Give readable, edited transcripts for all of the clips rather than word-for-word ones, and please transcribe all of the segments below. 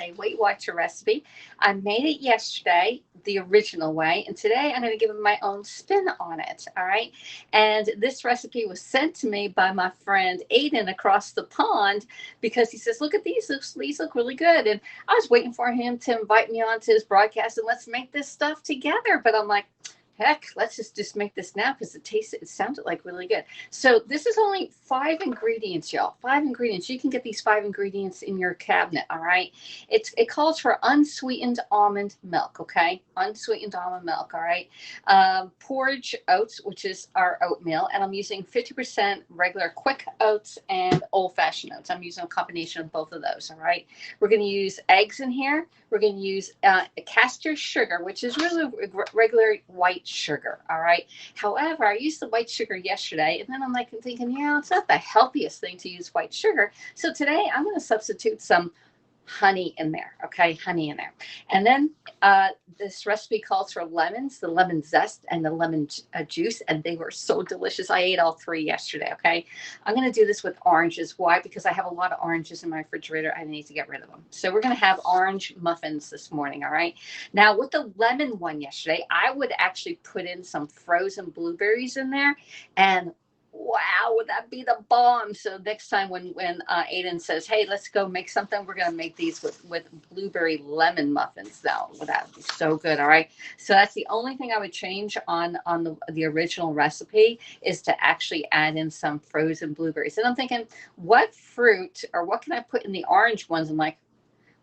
a Weight Watcher recipe. I made it yesterday the original way, and today I'm going to give it my own spin on it. All right. And this recipe was sent to me by my friend Aiden across the pond because he says, look at these. These look really good. And I was waiting for him to invite me onto his broadcast and let's make this stuff together. But I'm like, heck, let's just make this now because it sounded like really good. So this is only 5 ingredients, y'all. 5 ingredients. You can get these 5 ingredients in your cabinet, all right? It calls for unsweetened almond milk, okay? Unsweetened almond milk, all right? Porridge oats, which is our oatmeal, and I'm using 50% regular quick oats and old-fashioned oats. I'm using a combination of both of those, all right? We're going to use eggs in here. We're going to use castor sugar, which is really regular white sugar. All right. However, I used the white sugar yesterday, and then I'm like thinking, it's not the healthiest thing to use white sugar. So today I'm going to substitute some honey in there. Okay. Honey in there. And then this recipe calls for lemons, the lemon zest and the lemon juice. And they were so delicious. I ate all 3 yesterday. Okay. I'm going to do this with oranges. Why? Because I have a lot of oranges in my refrigerator. I need to get rid of them. So we're going to have orange muffins this morning. All right. Now with the lemon one yesterday, I would actually put in some frozen blueberries in there, and wow, would that be the bomb? So next time when Aiden says, hey, let's go make something, we're going to make these with blueberry lemon muffins. Now, that would be so good. All right. So that's the only thing I would change on the original recipe, is to actually add in some frozen blueberries. And I'm thinking, what fruit or what can I put in the orange ones? I'm like,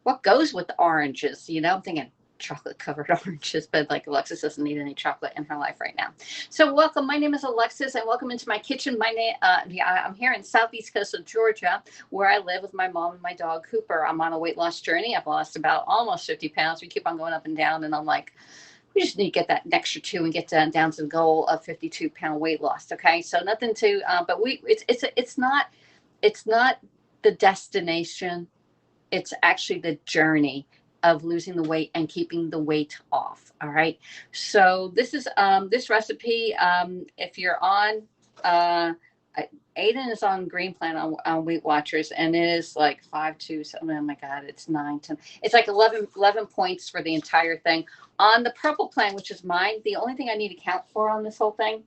what goes with the oranges? I'm thinking, chocolate covered oranges, but like Alexis doesn't need any chocolate in her life right now. So welcome. My name is Alexis, and welcome into my kitchen. My name, I'm here in southeast coast of Georgia, where I live with my mom and my dog Cooper. I'm on a weight loss journey. I've lost about almost 50 pounds. We keep on going up and down, and I'm like, we just need to get that extra 2 and get down to the goal of 52-pound weight loss. Okay, so nothing to, but it's not the destination. It's actually the journey of losing the weight and keeping the weight off. All right. So this is this recipe. If you're on, Aiden is on Green Plan on Weight Watchers, and it is like 5 2 7. Oh my God, it's 9 10. It's like 11 points for the entire thing. On the purple plan, which is mine, the only thing I need to count for on this whole thing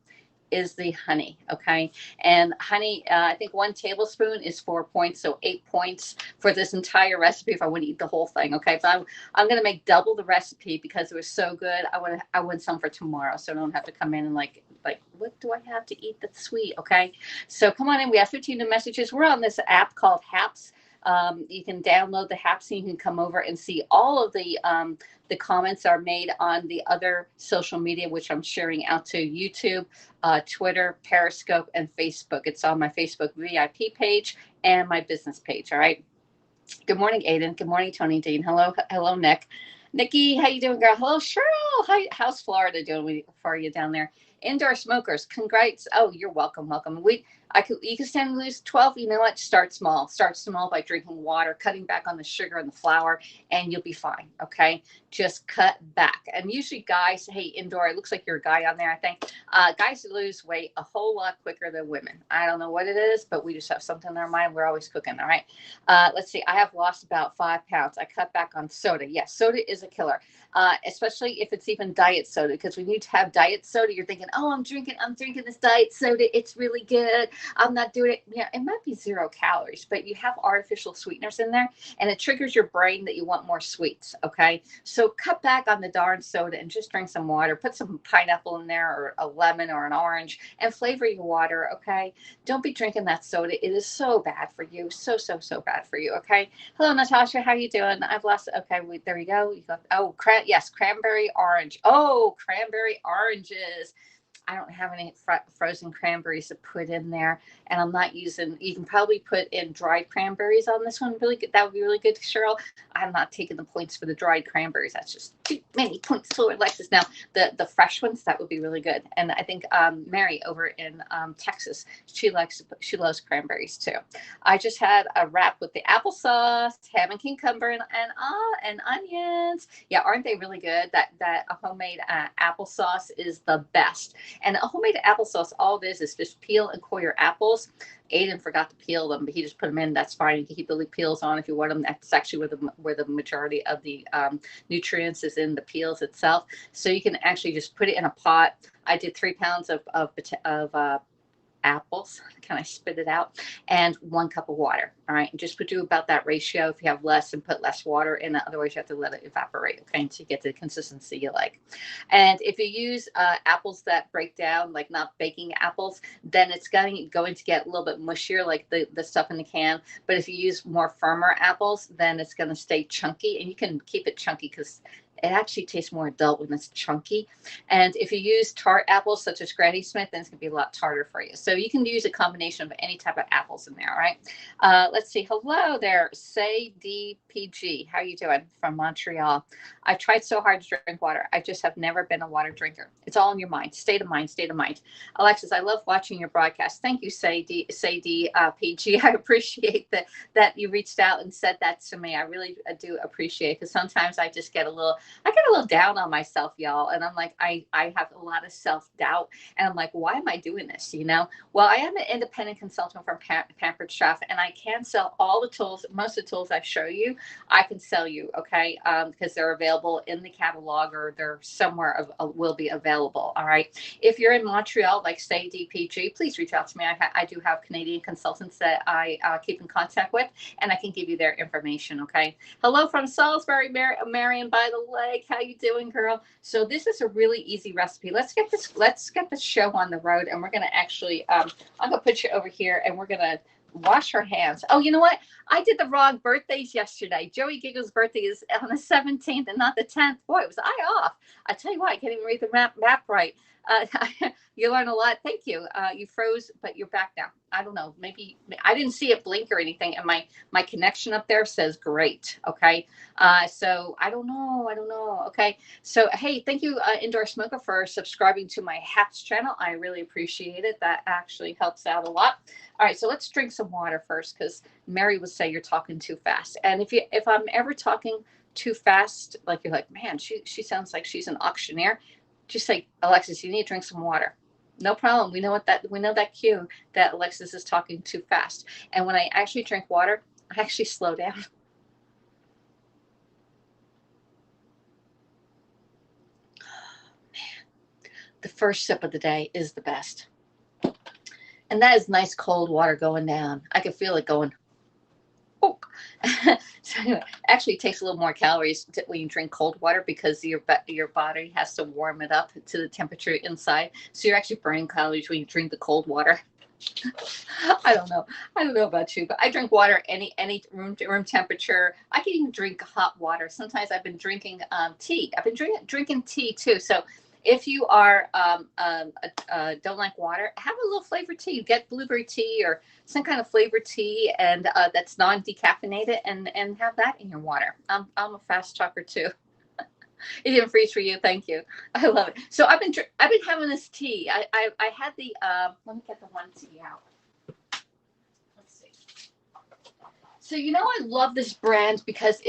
is the honey. Okay. And honey, I think 1 tablespoon is 4 points. So 8 points for this entire recipe if I want to eat the whole thing. Okay. But I'm going to make double the recipe because it was so good. I want some for tomorrow, so I don't have to come in and like, what do I have to eat that's sweet? Okay. So come on in. We have 15 new messages. We're on this app called Haps. You can download the Haps and you can come over and see all of the comments are made on the other social media, which I'm sharing out to YouTube, Twitter, Periscope, and Facebook. It's on my Facebook VIP page and my business page. All right. Good morning, Aiden. Good morning, Tony Dean. Hello, Nick. Nikki, how you doing, girl? Hello, Cheryl. How's Florida doing for you down there? Indoor smokers, congrats. Oh, you're welcome. You can stand and lose 12. You know what? Start small. Start small by drinking water, cutting back on the sugar and the flour, and you'll be fine. Okay. Just cut back. And usually guys, hey, indoor, it looks like you're a guy on there, I think. Guys lose weight a whole lot quicker than women. I don't know what it is, but we just have something in our mind. We're always cooking. All right. Let's see. I have lost about 5 pounds. I cut back on soda. Yes, soda is a killer. Especially if it's even diet soda, because when you have diet soda, you're thinking, oh, I'm drinking this diet soda. It's really good. I'm not doing it. Yeah, it might be 0 calories, but you have artificial sweeteners in there, and it triggers your brain that you want more sweets. Okay. So cut back on the darn soda and just drink some water. Put some pineapple in there, or a lemon or an orange, and flavor your water. Okay. Don't be drinking that soda. It is so bad for you. So bad for you. Okay. Hello, Natasha. How you doing? I've lost. Okay. There you go. You got, yes, cranberry orange. Oh, cranberry oranges. I don't have any frozen cranberries to put in there, and I'm not using. You can probably put in dried cranberries on this one. Really good. That would be really good, Cheryl. I'm not taking the points for the dried cranberries. That's just too many points for Alexis. Now the fresh ones, that would be really good. And I think Mary over in Texas, she loves cranberries too. I just had a wrap with the applesauce, ham and cucumber, and onions. Yeah, aren't they really good? That homemade applesauce is the best. And a homemade applesauce, all it is just peel and core your apples, Aiden forgot to peel them, but he just put them in. That's fine. You can keep the peels on if you want them. That's actually where the majority of the nutrients is in the peels itself. So you can actually just put it in a pot. I did 3 pounds of apples. Can I spit it out? And 1 cup of water. All right. And just do about that ratio. If you have less, and put less water in it. Otherwise, you have to let it evaporate. Okay. Until you get the consistency you like. And if you use apples that break down, like not baking apples, then it's going to get a little bit mushier, like the stuff in the can. But if you use more firmer apples, then it's going to stay chunky. And you can keep it chunky because it actually tastes more adult when it's chunky. And if you use tart apples, such as Granny Smith, then it's going to be a lot tartar for you. So you can use a combination of any type of apples in there, all right? Let's see. Hello there, Say DPG. How are you doing? From Montreal. I've tried so hard to drink water. I just have never been a water drinker. It's all in your mind. State of mind, state of mind. Alexis, I love watching your broadcast. Thank you, Say DPG. I appreciate that you reached out and said that to me. I really do appreciate it, because sometimes I just get a little down on myself, y'all. And I'm like, I have a lot of self-doubt. And I'm like, why am I doing this? Well, I am an independent consultant from Pampered Chef, and I can sell all the tools. Most of the tools I show you, I can sell you, okay? Because they're available in the catalog, or they're somewhere will be available, all right? If you're in Montreal, like Say DPG, please reach out to me. I do have Canadian consultants that I keep in contact with, and I can give you their information, okay? Hello from Salisbury, Marion, by the lake. How you doing, girl? So this is a really easy recipe. Let's get this show on the road, and we're gonna actually I'm gonna put you over here, and we're gonna wash our hands. Oh, you know what? I did the wrong birthdays yesterday. Joey Giggle's birthday is on the 17th and not the 10th. Boy, was I off. I tell you what, I can't even read the map right. You learn a lot. Thank you. You froze, but you're back now. I don't know. Maybe I didn't see it blink or anything, and my connection up there says great. Okay. So I don't know. Okay. So hey, thank you, Indoor Smoker, for subscribing to my Hats channel. I really appreciate it. That actually helps out a lot. All right. So let's drink some water first, because Mary would say you're talking too fast. And if I'm ever talking too fast, like you're like, man, she sounds like she's an auctioneer, just say, Alexis, you need to drink some water. No problem. We know that cue that Alexis is talking too fast. And when I actually drink water, I actually slow down. Man, the first sip of the day is the best. And that is nice cold water going down. I can feel it going. Oh. So anyway, actually it takes a little more calories when you drink cold water, because your body has to warm it up to the temperature inside. So you're actually burning calories when you drink the cold water. I don't know about you, but I drink water any room to I can even drink hot water. Sometimes I've been drinking tea. I've been drinking tea too. So if you are don't like water, have a little flavored tea. Get blueberry tea or some kind of flavored tea, and that's non-decaffeinated, and have that in your water. I'm a fast talker too. It didn't freeze for you. Thank you. I love it. So I've been having this tea. I had the let me get the one tea out. Let's see. So I love this brand because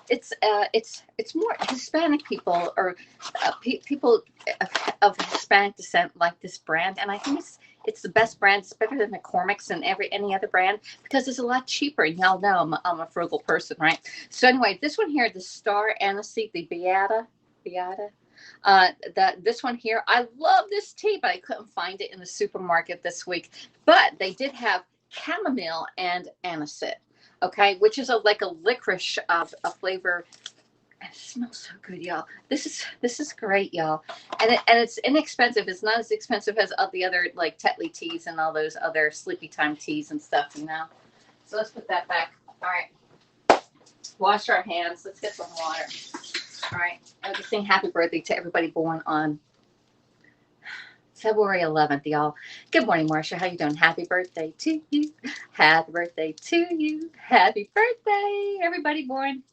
it's more Hispanic people, or people of Hispanic descent like this brand, and I think it's the best brand. It's better than McCormick's and any other brand, because it's a lot cheaper. And y'all know I'm a frugal person, right? So anyway, this one here, the Star Aniseed, the Beata. This one here, I love this tea, but I couldn't find it in the supermarket this week. But they did have chamomile and aniseed, okay, which is like a licorice of a flavor. It smells so good, y'all. This is great, y'all. And it's inexpensive. It's not as expensive as the other, like Tetley teas and all those other sleepy time teas and stuff, So let's put that back. All right. Wash our hands. Let's get some water. All right. I would just sing happy birthday to everybody born on February 11th, y'all. Good morning, Marcia. How you doing? Happy birthday to you. Happy birthday to you. Happy birthday, everybody born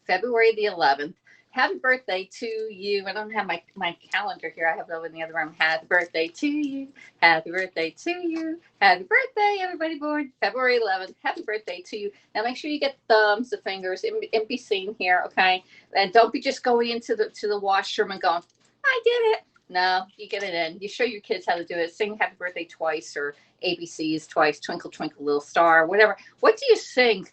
February the 11th. Happy birthday to you. I don't have my calendar here. I have it over in the other room. Happy birthday to you. Happy birthday to you. Happy birthday, everybody born February 11th. Happy birthday to you. Now make sure you get thumbs, the fingers, and be seen here, okay? And don't be just going into the washroom and going, I did it. No, you get it in. You show your kids how to do it. Sing happy birthday twice or ABCs twice, twinkle, twinkle, little star, whatever. What do you sing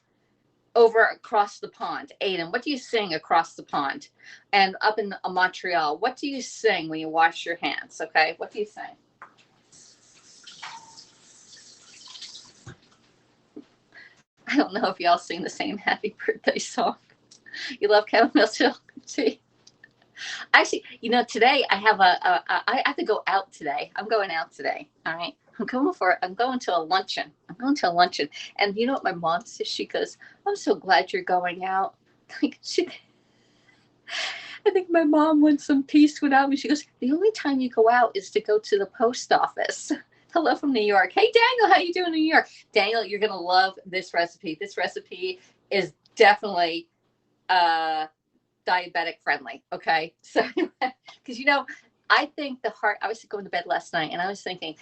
over across the pond? Aiden, what do you sing across the pond? And up in Montreal, what do you sing when you wash your hands? Okay, what do you sing? I don't know if y'all sing the same happy birthday song. You love chamomile tea. Actually, you know, today I have I have to go out today. I'm going out today. All right. I'm going to a luncheon. I'm going to a luncheon. And you know what my mom says? She goes, I'm so glad you're going out. Like I think my mom wants some peace without me. She goes, the only time you go out is to go to the post office. Hello from New York. Hey, Daniel, how you doing in New York? Daniel, you're going to love this recipe. This recipe is definitely diabetic friendly. Okay. So, because, you know, I think I was going to bed last night and I was thinking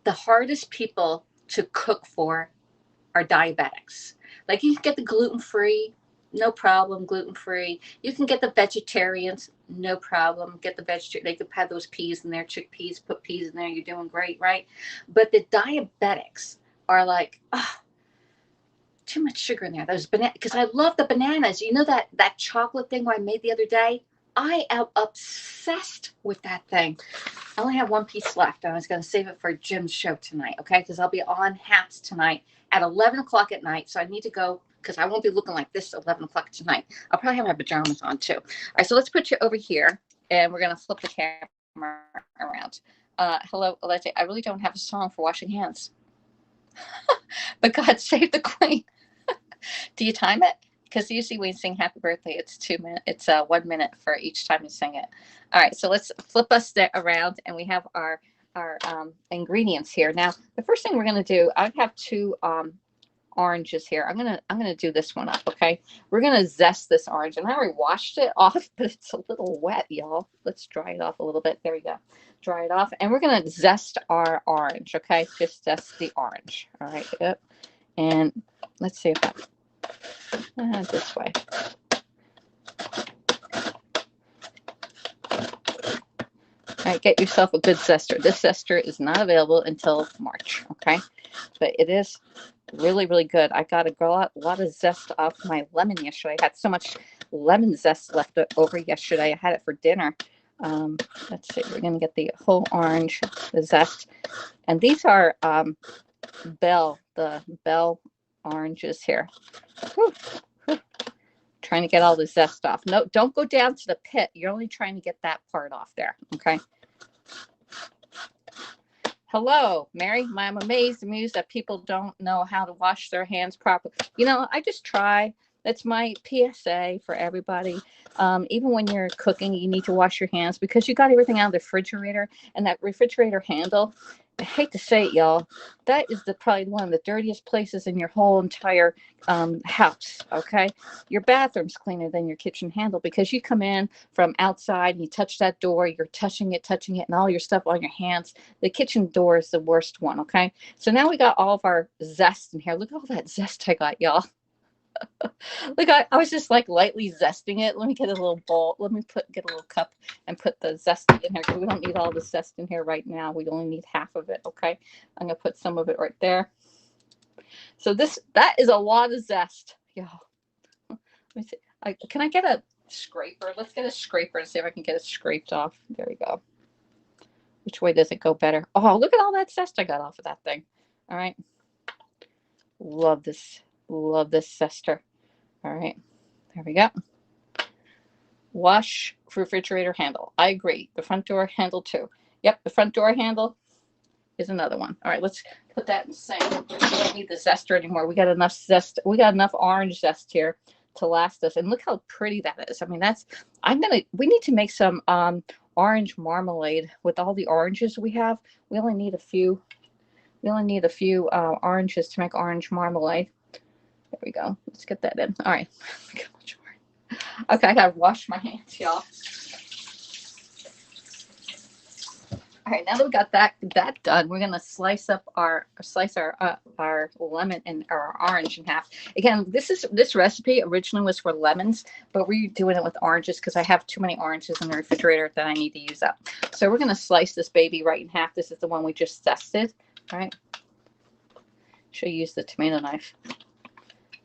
the hardest people to cook for are diabetics. Like you can get the gluten-free, no problem, gluten-free. You can get the vegetarians, no problem. Get the vegetarian. They could have those peas in there, chickpeas, put peas in there. You're doing great, right? But the diabetics are like, oh, too much sugar in there. Those bananas, because I love the bananas. You know that chocolate thing I made the other day? I am obsessed with that thing. I only have one piece left. I was going to save it for Jim's show tonight, okay? Because I'll be on Hats tonight at 11 o'clock at night. So I need to go because I won't be looking like this at 11 o'clock tonight. I'll probably have my pajamas on too. All right, so let's put you over here, and we're going to flip the camera around. Hello, Alexis. I really don't have a song for washing hands. But God save the Queen. Do you time it? Because usually when you sing happy birthday, it's 2 minutes. It's 1 minute for each time you sing it. All right, so let's flip us around, and we have our ingredients here. Now, the first thing we're going to do, I have 2 oranges here. I'm gonna do this one up. Okay, we're gonna zest this orange, and I already washed it off, but it's a little wet, y'all. Let's dry it off a little bit. There we go. Dry it off, and we're gonna zest our orange. Okay, just zest the orange. All right. Yep. And let's see if I this way. All right, get yourself a good zester. This zester is not available until March. Okay, but it is really, really good. I got a lot of zest off my lemon yesterday. I had so much lemon zest left over yesterday. I had it for dinner. Let's see. We're going to get the whole orange, the zest. And these are the Bell oranges here. Whew, whew. Trying to get all the zest off. No, don't go down to the pit. You're only trying to get that part off there. Okay. Hello, Mary. I'm amazed, amused that people don't know how to wash their hands properly. You know, I just try. That's my PSA for everybody. Even when you're cooking, you need to wash your hands because you got everything out of the refrigerator, and that refrigerator handle, I hate to say it, y'all, that is probably one of the dirtiest places in your whole entire house, okay? Your bathroom's cleaner than your kitchen handle because you come in from outside and you touch that door, you're touching it, and all your stuff on your hands. The kitchen door is the worst one, okay? So now we got all of our zest in here. Look at all that zest I got, y'all. Look, I was just like lightly zesting it. Let me get a little bowl. Let me get a little cup and put the zest in here because we don't need all the zest in here right now. We only need half of it. Okay, I'm gonna put some of it right there. So that is a lot of zest, y'all. Let me see. Can I get a scraper? Let's get a scraper and see if I can get it scraped off. There we go. Which way does it go better? Oh, look at all that zest I got off of that thing. All right. Love this zester. All right, there we go. Wash refrigerator handle. I agree. The front door handle too. Yep, the front door handle is another one. All right, let's put that in the sink. We don't need the zester anymore. We got enough zest. We got enough orange zest here to last us. And look how pretty that is. I mean, we need to make some orange marmalade with all the oranges we have. We only need a few oranges to make orange marmalade. There we go. Let's get that in. All right. Okay, I gotta wash my hands, y'all. All right, now that we got that done, we're gonna slice our lemon and our orange in half. Again, this recipe originally was for lemons, but we're doing it with oranges because I have too many oranges in the refrigerator that I need to use up. So we're gonna slice this baby right in half. This is the one we just zested. All right. Should use the tomato knife.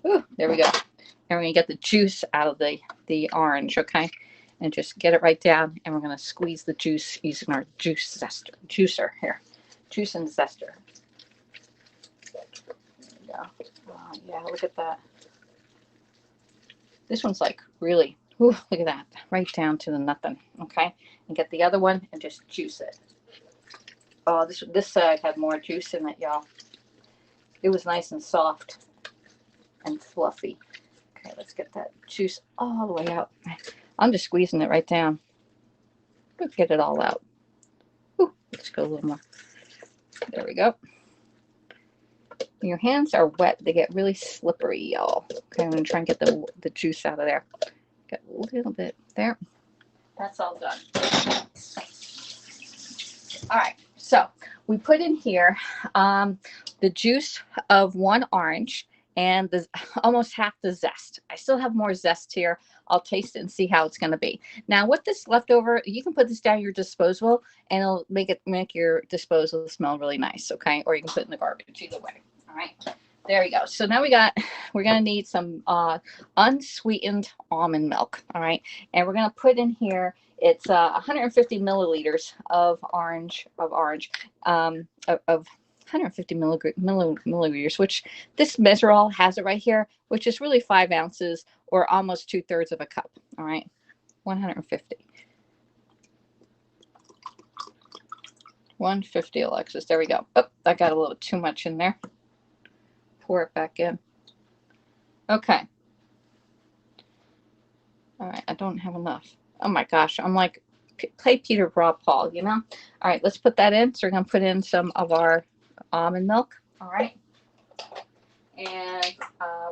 Ooh, there we go. And we're gonna get the juice out of the orange, okay? And just get it right down, and we're going to squeeze the juice using our juicer here. Juice and zester. There we go. Yeah, look at that. This one's like really, look at that. Right down to the nothing, okay? And get the other one and just juice it. Oh, this side had more juice in it, y'all. It was nice and soft and fluffy. Okay, let's get that juice all the way out. I'm just squeezing it right down. Let's get it all out. Ooh, let's go a little more. There we go. When your hands are wet, they get really slippery, y'all. Okay, I'm going to try and get the juice out of there. Get a little bit there. That's all done. All right, so we put in here the juice of one orange and almost half the zest. I still have more zest here. I'll taste it and see how it's going to be. Now, with this leftover, you can put this down your disposal, and it'll make your disposal smell really nice. Okay, or you can put it in the garbage. Either way. All right. There we go. So now we're going to need some unsweetened almond milk. All right, and we're going to put in here. It's 150 milliliters of orange. 150 milliliters, which this measure all has it right here, which is really 5 ounces or almost 2/3 of a cup. All right, 150. 150, Alexis. There we go. Oh, I got a little too much in there. Pour it back in. Okay. All right, I don't have enough. Oh my gosh, I'm like, play Peter Raw Paul, you know? All right, let's put that in. So we're going to put in some of our almond milk. All right. And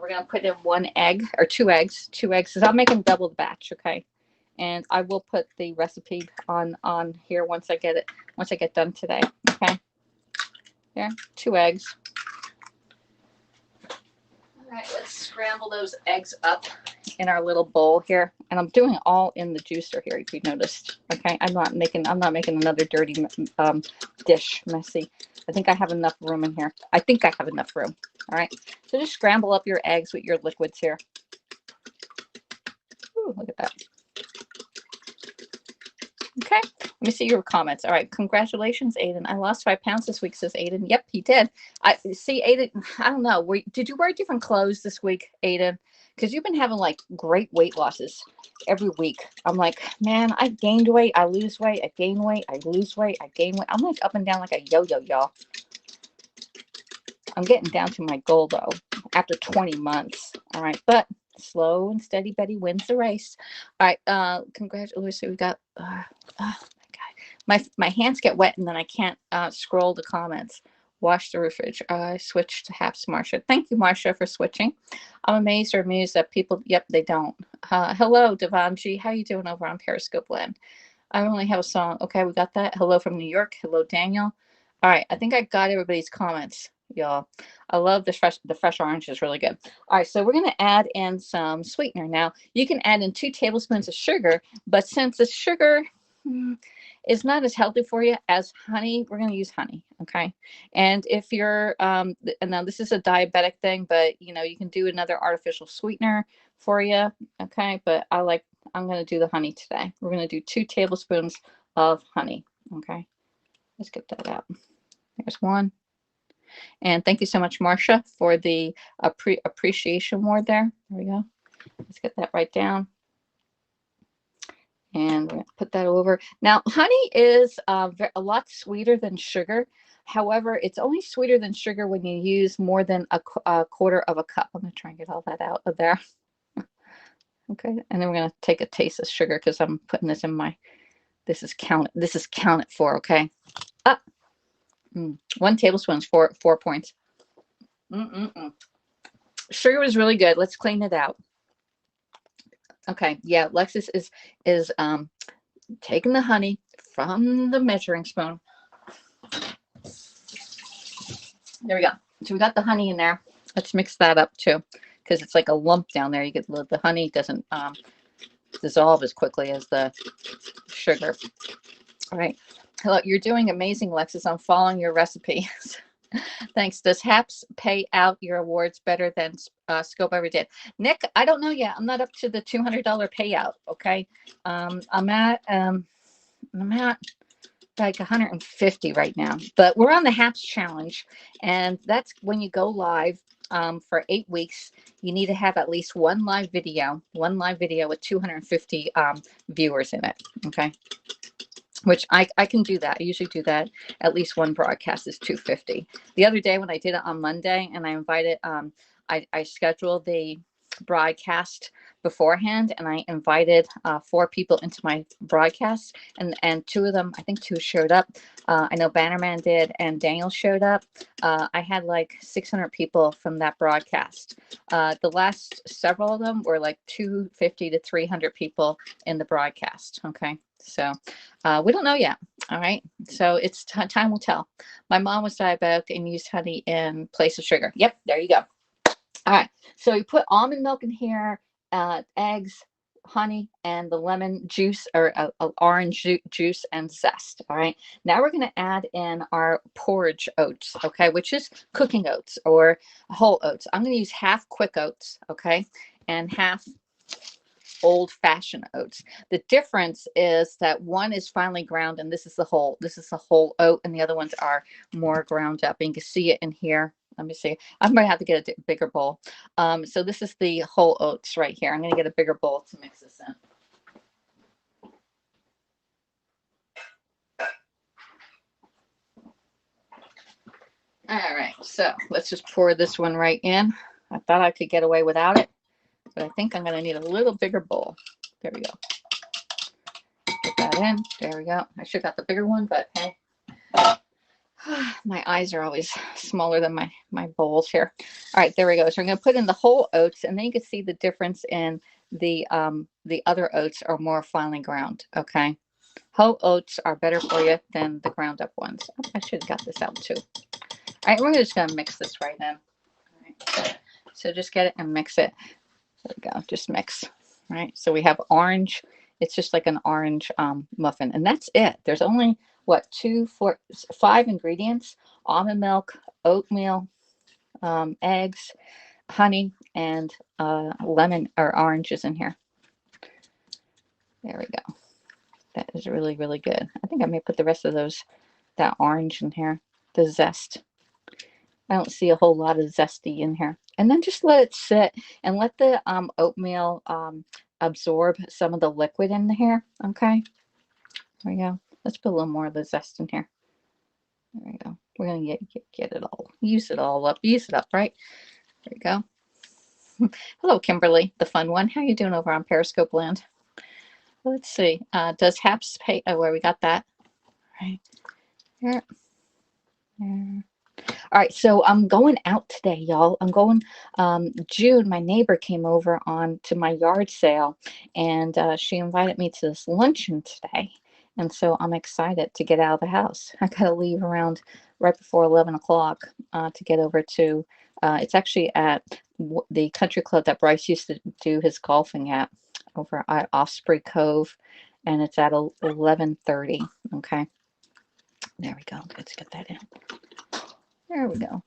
we're going to put in 1 egg or 2 eggs. 2 eggs, because I'm making double the batch, okay? And I will put the recipe on here once I get done today, okay? There, 2 eggs. All right, let's scramble those eggs up in our little bowl here, and I'm doing it all in the juicer here. If you noticed, okay, I'm not making another dirty dish messy. I think I have enough room in here. I think I have enough room. All right, so just scramble up your eggs with your liquids here. Ooh, look at that. Okay, let me see your comments. All right, congratulations, Aiden. I lost 5 pounds this week, says Aiden. Yep, he did. I see, Aiden. I don't know. Did you wear different clothes this week, Aiden? Because you've been having like great weight losses every week. I'm like, man, I gained weight, I lose weight, I gain weight, I lose weight, I gain weight. I'm like up and down like a yo-yo, y'all. I'm getting down to my goal though after 20 months. All right, but slow and steady Betty wins the race. All right, congratulations. So we got oh my god, my hands get wet and then I can't scroll the comments. Wash the refrigerator. I switched to Haps, Marsha. Thank you, Marsha, for switching. I'm amazed or amused that people, yep, they don't. Hello, Devanji. How you doing over on Periscope Land? I only have a song. Okay, we got that. Hello from New York. Hello, Daniel. All right, I think I got everybody's comments, y'all. I love the fresh orange is really good. All right, so we're going to add in some sweetener. Now, you can add in 2 tablespoons of sugar, but since the sugar is not as healthy for you as honey, we're going to use honey, okay? And if you're, and now this is a diabetic thing, but you know, you can do another artificial sweetener for you, okay? But I'm going to do the honey today. We're going to do 2 tablespoons of honey, okay? Let's get that out. There's 1. And thank you so much, Marcia, for the appreciation word there. There we go. Let's get that right down. And we're going to put that over. Now, honey is a lot sweeter than sugar. However, it's only sweeter than sugar when you use more than a quarter of a cup. I'm going to try and get all that out of there. Okay. And then we're going to take a taste of sugar because I'm putting this in my, this is counted for, okay? 1 tablespoon is 4 points. Sugar was really good. Let's clean it out. Okay, yeah, Alexis is taking the honey from the measuring spoon. There we go. So we got the honey in there. Let's mix that up too, because it's like a lump down there. You get the honey doesn't dissolve as quickly as the sugar. All right. Hello, you're doing amazing, Alexis. I'm following your recipes. Thanks. Does HAPS pay out your awards better than Scope ever did? Nick, I don't know yet. I'm not up to the $200 payout. Okay. I'm at like 150 right now, but we're on the HAPS challenge, and that's when you go live for 8 weeks. You need to have at least one live video with 250 viewers in it. Okay. Which I can do that. I usually do that. At least one broadcast is 250. The other day when I did it on Monday and I invited, I scheduled the broadcast beforehand, and I invited 4 people into my broadcast, and 2 of them, I think 2 showed up. I know Bannerman did, and Daniel showed up. I had like 600 people from that broadcast. The last several of them were like 250 to 300 people in the broadcast. Okay. So we don't know yet. All right. So it's time will tell. My mom was diabetic and used honey in place of sugar. Yep. There you go. All right. So you put almond milk in here, eggs, honey, and the lemon juice or orange juice and zest. All right. Now we're going to add in our porridge oats. Okay. Which is cooking oats or whole oats. I'm going to use half quick oats. Okay. And half old-fashioned oats. The difference is that one is finely ground, and this is the whole oat, and the other ones are more ground up. And you can see it in here. Let me see. I'm going to have to get a bigger bowl. So this is the whole oats right here. I'm going to get a bigger bowl to mix this in. All right, so let's just pour this one right in. I thought I could get away without it, but I think I'm going to need a little bigger bowl. There we go. Put that in. There we go. I should have got the bigger one, but hey. My eyes are always smaller than my bowls here. All right, there we go. So I'm going to put in the whole oats, and then you can see the difference in the other oats are more finely ground. Okay. Whole oats are better for you than the ground up ones. Oh, I should have got this out too. All right, we're just going to mix this right in. All right. So just get it and mix it. There we go. Just mix. All right. So we have orange. It's just like an orange muffin, and that's it. There's only what 2, 4, 5 ingredients: almond milk, oatmeal, eggs, honey, and lemon or oranges in here. There we go. That is really, really good. I think I may put the rest of that orange in here, the zest. I don't see a whole lot of zesty in here. And then just let it sit and let the oatmeal absorb some of the liquid in here. Okay. There we go. Let's put a little more of the zest in here. There we go. We're going to get it all. Use it all up. Use it up, right? There we go. Hello, Kimberly, the fun one. How you doing over on Periscope land? Let's see. Does HAPS pay? Oh, where we got that. All right. Here. There. All right, so I'm going out today, y'all. I'm going, June, my neighbor came over to my yard sale, and she invited me to this luncheon today. And so I'm excited to get out of the house. I got to leave around right before 11 o'clock to get over to, it's actually at the country club that Bryce used to do his golfing at over at Osprey Cove, and it's at 11:30, okay? There we go. Let's get that in. There we go.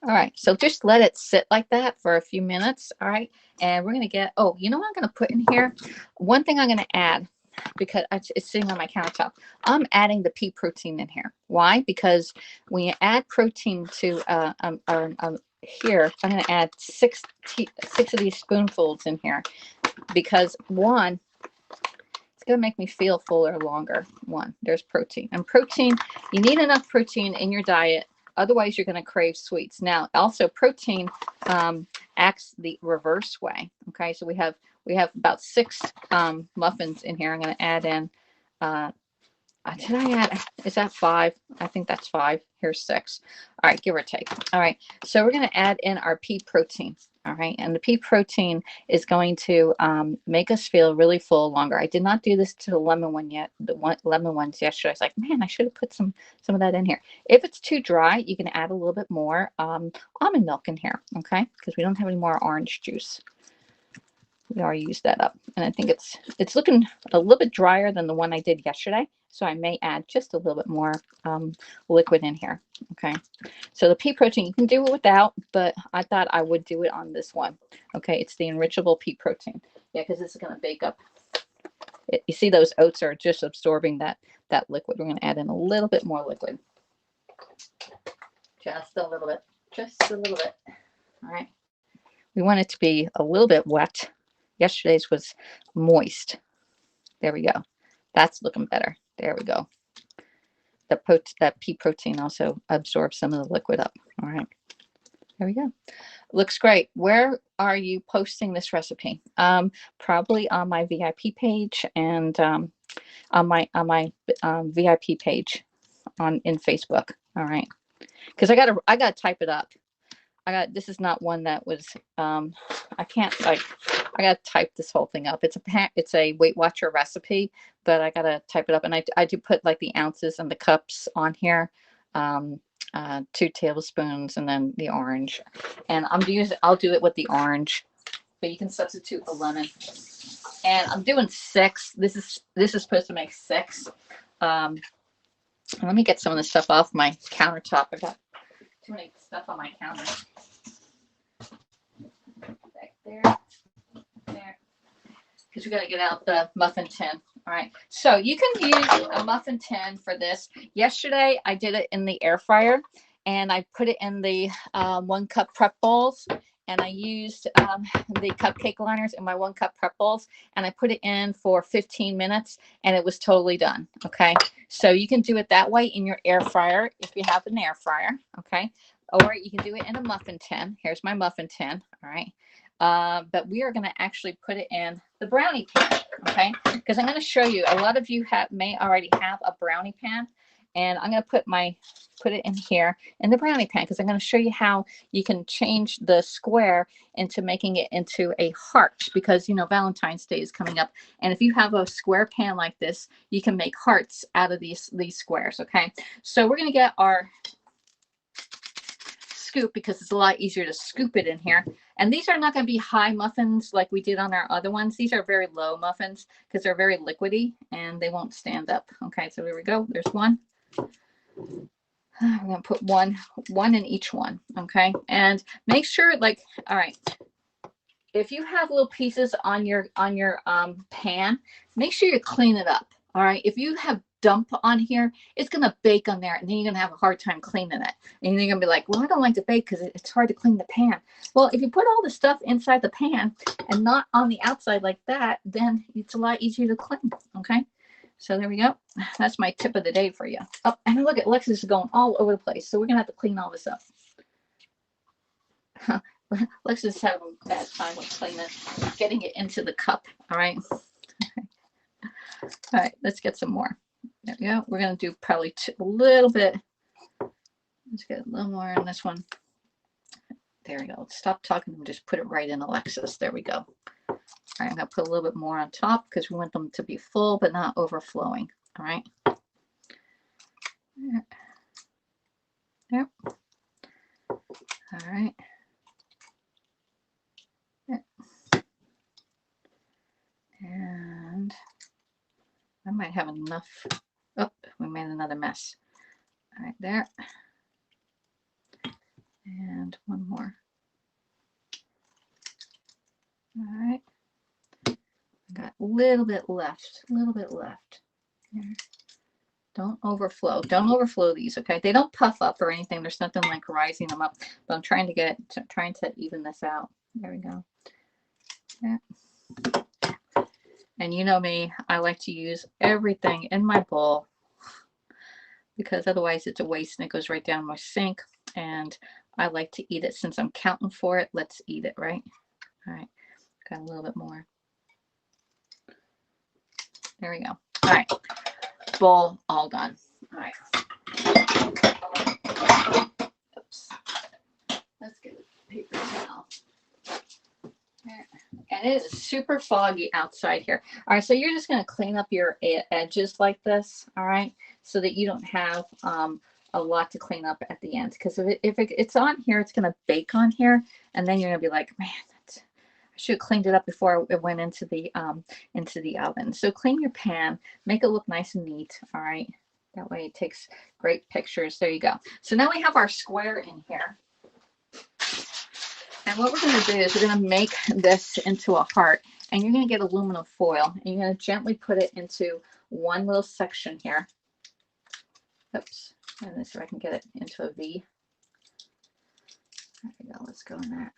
All right, so just let it sit like that for a few minutes, all right? And we're going to get, oh, you know what I'm going to put in here? One thing I'm going to add, because it's sitting on my countertop, I'm adding the pea protein in here. Why? Because when you add protein to here, I'm going to add six of these spoonfuls in here, because one, it's going to make me feel fuller longer. One, there's protein. And protein, you need enough protein in your diet. Otherwise, you're going to crave sweets. Now, also protein acts the reverse way. Okay, so we have about 6 muffins in here. I'm going to add in. Did I add? Is that 5? I think that's 5. Here's 6. All right, give or take. All right, so we're going to add in our pea protein. All right, and the pea protein is going to make us feel really full longer. I did not do this to the lemon one yet. Lemon ones yesterday. I was like, man, I should have put some of that in here. If it's too dry, you can add a little bit more almond milk in here, okay? Because we don't have any more orange juice. We already used that up, and I think it's looking a little bit drier than the one I did yesterday. So I may add just a little bit more liquid in here, okay? So the pea protein, you can do it without, but I thought I would do it on this one, okay? It's the enrichable pea protein. Yeah, because this is going to bake up. You see those oats are just absorbing that liquid. We're going to add in a little bit more liquid. Just a little bit. Just a little bit. All right. We want it to be a little bit wet. Yesterday's was moist. There we go. That's looking better. There we go. That pea protein also absorbs some of the liquid up. All right. There we go. Looks great. Where are you posting this recipe? Probably on my VIP page and on my VIP page in Facebook. All right. Because I gotta type it up. This is not one that was I can't like I gotta type this whole thing up. It's a Weight Watcher recipe, but I gotta type it up, and I do put like the ounces and the cups on here. 2 tablespoons and then the orange, and I'll do it with the orange, but you can substitute the lemon. And I'm doing 6. This is supposed to make 6. Let me get some of this stuff off my countertop. I got too many stuff on my counter. Back there. Because we got to get out the muffin tin. All right. So you can use a muffin tin for this. Yesterday, I did it in the air fryer, and I put it in the 1 cup prep bowls. And I used the cupcake liners in my 1 cup prep bowls, and I put it in for 15 minutes, and it was totally done. Okay. So you can do it that way in your air fryer if you have an air fryer. Okay. Or you can do it in a muffin tin. Here's my muffin tin. All right. But we are going to actually put it in the brownie pan, okay? Because I'm going to show you, a lot of you may already have a brownie pan, and I'm going to put it in here in the brownie pan, because I'm going to show you how you can change the square into making it into a heart, because you know Valentine's Day is coming up, and if you have a square pan like this, you can make hearts out of these squares, okay? So we're going to get our scoop, because it's a lot easier to scoop it in here. And these are not going to be high muffins like we did on our other ones. These are very low muffins because they're very liquidy and they won't stand up. Okay, so here we go. There's 1. I'm going to put one in each one. Okay, and make sure, like, all right, if you have little pieces on your pan, make sure you clean it up. All right, if you have dump on here, it's going to bake on there, and then you're going to have a hard time cleaning it. And you're going to be like, well, I don't like to bake because it's hard to clean the pan. Well, if you put all the stuff inside the pan and not on the outside like that, then it's a lot easier to clean. Okay, so there we go. That's my tip of the day for you. Oh, and look at Alexis is going all over the place, so we're going to have to clean all this up. Alexis is having a bad time with cleaning, getting it into the cup. All right. All right, let's get some more. There we go. We're going to do probably a little bit. Let's get a little more on this one. There we go. Stop talking and just put it right in, Alexis. There we go. All right, I'm going to put a little bit more on top because we want them to be full but not overflowing. All right. Yep. All right. Yep. And I might have enough. Oh, we made another mess. All right, there. And 1 more. All right. I got a little bit left. A little bit left. Here. Don't overflow. Don't overflow these, okay? They don't puff up or anything. There's nothing like rising them up. But I'm trying to even this out. There we go. Yeah. And you know me, I like to use everything in my bowl because otherwise it's a waste and it goes right down my sink. And I like to eat it since I'm counting for it. Let's eat it, right? All right, got a little bit more. There we go. All right, bowl all done. All right. towel. And it is super foggy outside here. All right, so you're just going to clean up your edges like this, all right, so that you don't have a lot to clean up at the end. Because if it's on here, it's going to bake on here, and then you're going to be like, man, I should have cleaned it up before it went into the oven. So clean your pan, make it look nice and neat, all right? That way it takes great pictures. There you go. So now we have our square in here. And what we're going to do is we're going to make this into a heart, and you're going to get aluminum foil, and you're going to gently put it into one little section here. Oops. And this, if I can get it into a V. There we go. Let's go in there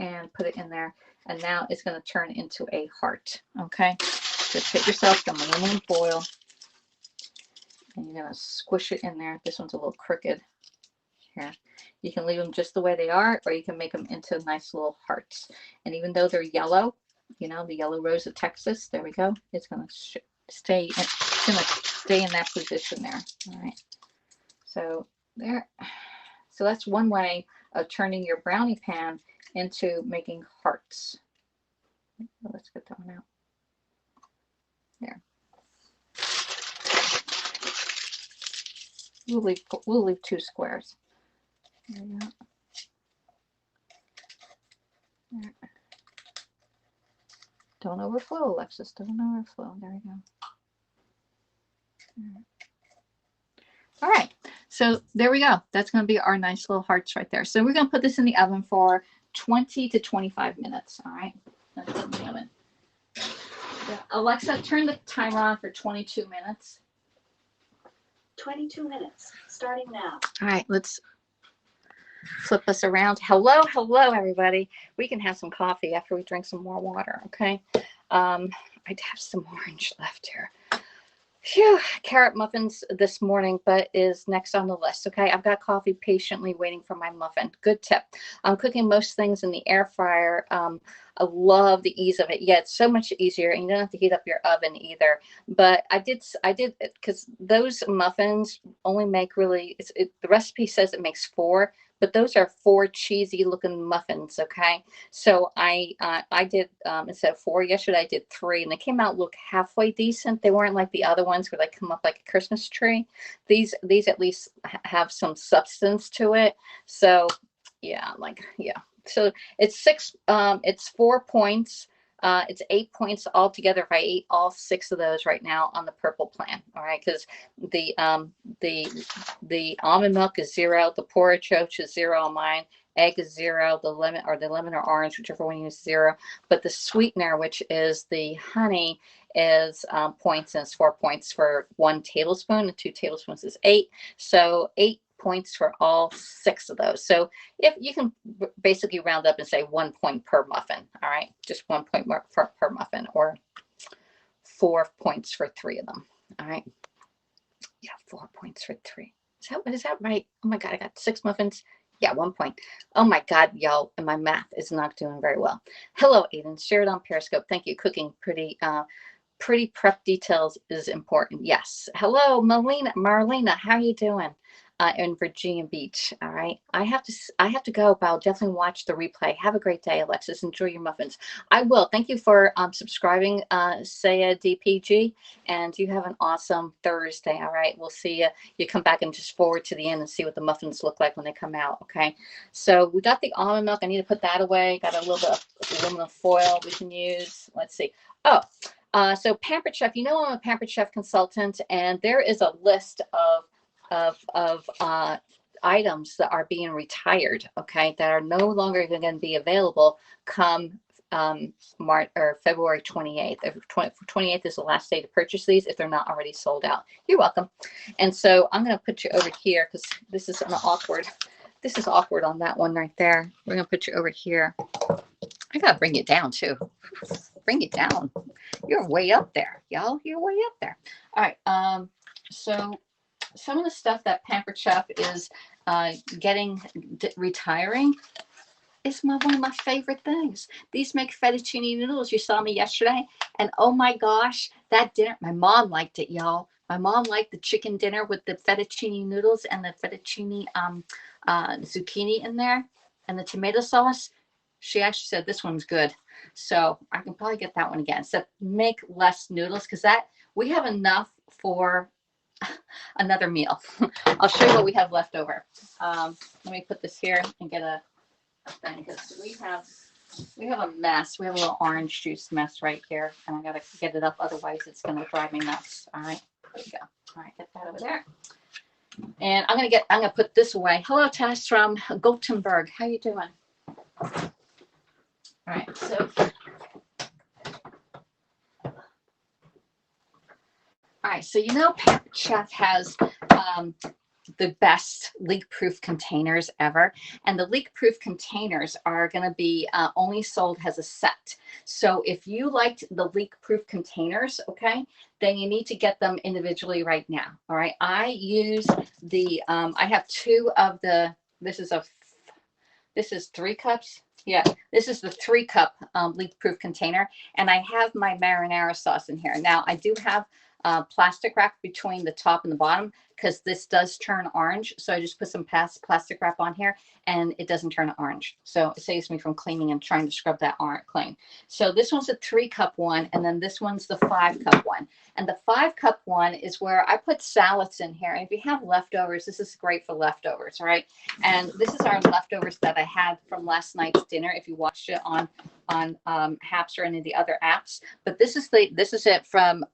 and put it in there. And now it's going to turn into a heart. Okay. Just get yourself some aluminum foil, and you're going to squish it in there. This one's a little crooked here. You can leave them just the way they are, or you can make them into nice little hearts. And even though they're yellow, you know, the yellow rose of Texas, there we go. It's going to stay in that position there. All right. So there. So that's one way of turning your brownie pan into making hearts. Let's get that one out. There. We'll leave 2 squares. There you go. There. Don't overflow, Alexis. Don't overflow. There we go. All right. So there we go. That's going to be our nice little hearts right there. So we're going to put this in the oven for 20 to 25 minutes. All right. Let's put it in the oven. Yeah. Alexa, turn the timer on for 22 minutes. 22 minutes, starting now. All right. Let's flip us around. Hello, everybody. We can have some coffee after we drink some more water, okay? I have some orange left here. Phew, carrot muffins this morning, but is next on the list, okay? I've got coffee patiently waiting for my muffin. Good tip. I'm cooking most things in the air fryer. I love the ease of it. Yeah, it's so much easier, and you don't have to heat up your oven either. But I did because those muffins only make really, the recipe says it makes 4, but those are 4 cheesy looking muffins. Okay. So I did, instead of 4 yesterday, I did 3, and they came out look halfway decent. They weren't like the other ones where they come up like a Christmas tree. These at least have some substance to it. So yeah, yeah. So it's 4 points. It's 8 points altogether if I ate all 6 of those right now on the purple plan. All right, because the almond milk is 0, the porridge oat is 0 on mine, egg is 0, the lemon or orange, whichever one you use, 0. But the sweetener, which is the honey, is points, and it's 4 points for 1 tablespoon, and 2 tablespoons is 8. So 8 points for all 6 of those. So if you can basically round up and say 1 point per muffin. All right, just 1 point per muffin, or 4 points for 3 of them. All right, yeah, 4 points for 3. Is that right? Oh my god, I got 6 muffins. Yeah, 1 point. Oh my god, y'all, and my math is not doing very well. Hello, Aiden. Share it on Periscope. Thank you. Cooking pretty prep details is important. Yes. Hello, Marlena. How are you doing? In Virginia Beach. All right. I have to go, but I'll definitely watch the replay. Have a great day, Alexis. Enjoy your muffins. I will. Thank you for subscribing, Saya DPG, and you have an awesome Thursday. All right. We'll see you. You come back and just forward to the end and see what the muffins look like when they come out. Okay. So we got the almond milk. I need to put that away. Got a little bit of aluminum foil we can use. Let's see. Oh, so Pampered Chef. You know, I'm a Pampered Chef consultant, and there is a list of items that are being retired, okay, that are no longer going to be available come March or February 28th. 28th is the last day to purchase these if they're not already sold out. You're welcome. And so I'm going to put you over here because this is awkward on that one right there. We're going to put you over here. I got to bring it down too. Bring it down. You're way up there, y'all. You're way up there. All right. So some of the stuff that Pampered Chef is retiring is one of my favorite things. These make fettuccine noodles. You saw me yesterday, and oh my gosh, that dinner, my mom liked it, y'all. My mom liked the chicken dinner with the fettuccine noodles and the fettuccine zucchini in there. And the tomato sauce, she actually said this one's good. So I can probably get that one again. So make less noodles because that we have enough for another meal. I'll show you what we have left over. Let me put this here and get a thing because we have a mess. We have a little orange juice mess right here, and I gotta get it up. Otherwise, it's gonna drive me nuts. All right, there we go. All right, get that over there. And I'm gonna put this away. Hello, Tess from Gothenburg. How you doing? All right, so. All right, so you know Pampered Chef has the best leak-proof containers ever, and the leak-proof containers are going to be only sold as a set. So if you liked the leak-proof containers, okay, then you need to get them individually right now. All right, I use the I have two of the. This is 3 cups. Yeah, this is the 3-cup leak-proof container, and I have my marinara sauce in here. Now I do have plastic wrap between the top and the bottom because this does turn orange. So I just put some plastic wrap on here and it doesn't turn orange. So it saves me from cleaning and trying to scrub that clean. So this one's a 3-cup one, and then this one's the 5-cup one. And the 5-cup one is where I put salads in here. And if you have leftovers, this is great for leftovers, all right? And this is our leftovers that I had from last night's dinner. If you watched it on Haps or any of the other apps, but this is it from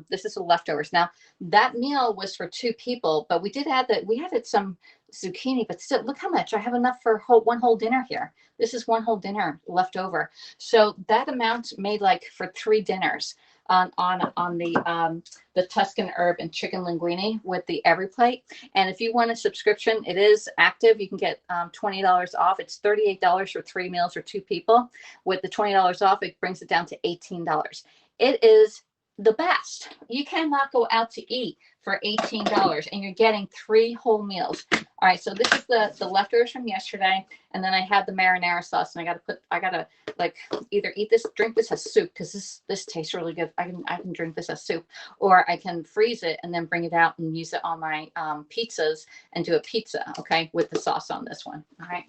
this is the leftovers. Now that meal was for 2 people, but we did add that we added some zucchini, but still look how much I have enough for one whole dinner here. This is one whole dinner left over. So that amount made like for 3 dinners on the Tuscan herb and chicken linguine with the every plate. And if you want a subscription, it is active. You can get $20 off. It's $38 for 3 meals for 2 people. With the $20 off, it brings it down to $18. It is the best. You cannot go out to eat for $18 and you're getting 3 whole meals. All right, so this is the leftovers from yesterday, and then I had the marinara sauce, and I gotta like either eat this, drink this as soup because this tastes really good. I can drink this as soup, or I can freeze it and then bring it out and use it on my pizzas and do a pizza, okay, with the sauce on this one. All right,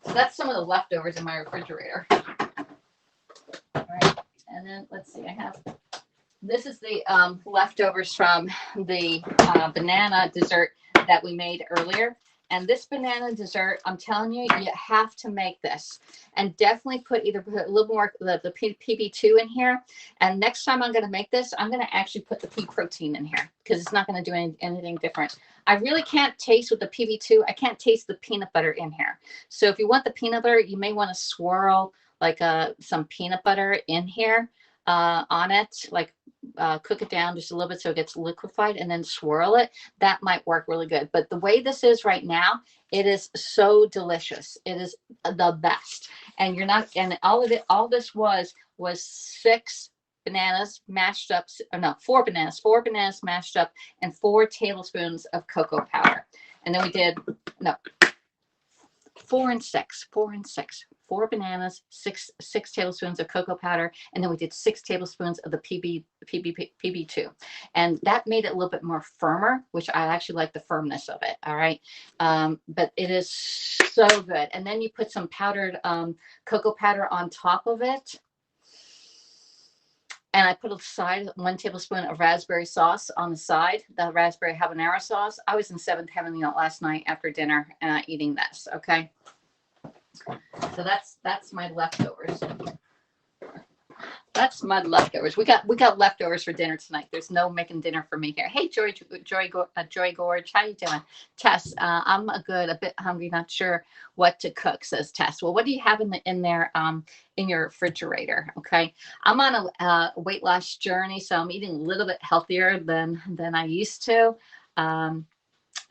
so that's some of the leftovers in my refrigerator. All right, and then let's see, I have. This is the leftovers from the banana dessert that we made earlier. And this banana dessert, I'm telling you, you have to make this. And definitely put a little more the PB2 in here. And next time I'm going to make this, I'm going to actually put the pea protein in here because it's not going to do anything different. I really can't taste with the PB2. I can't taste the peanut butter in here. So if you want the peanut butter, you may want to swirl like some peanut butter in here on it, like cook it down just a little bit so it gets liquefied and then swirl it. That might work really good. But the way this is right now, it is so delicious. It is the best. And you're not, and all this was 6 bananas mashed up, no, 4 bananas mashed up, and 4 tablespoons of cocoa powder. And then we did, no, 4 and 6. 4 bananas, 6 tablespoons of cocoa powder, and then we did 6 tablespoons of the PB2, and that made it a little bit more firmer, which I actually like the firmness of it. All right, but it is so good. And then you put some powdered cocoa powder on top of it. And I put aside 1 tablespoon of raspberry sauce on the side, the raspberry habanero sauce. I was in 7th heaven last night after dinner eating this. Okay. So that's my leftovers. That's my leftovers. We got leftovers for dinner tonight. There's no making dinner for me here. Hey, Joy Gorge, how you doing? Tess, I'm a bit hungry, not sure what to cook, says Tess. Well, what do you have in there in your refrigerator? Okay, I'm on a weight loss journey, so I'm eating a little bit healthier than I used to.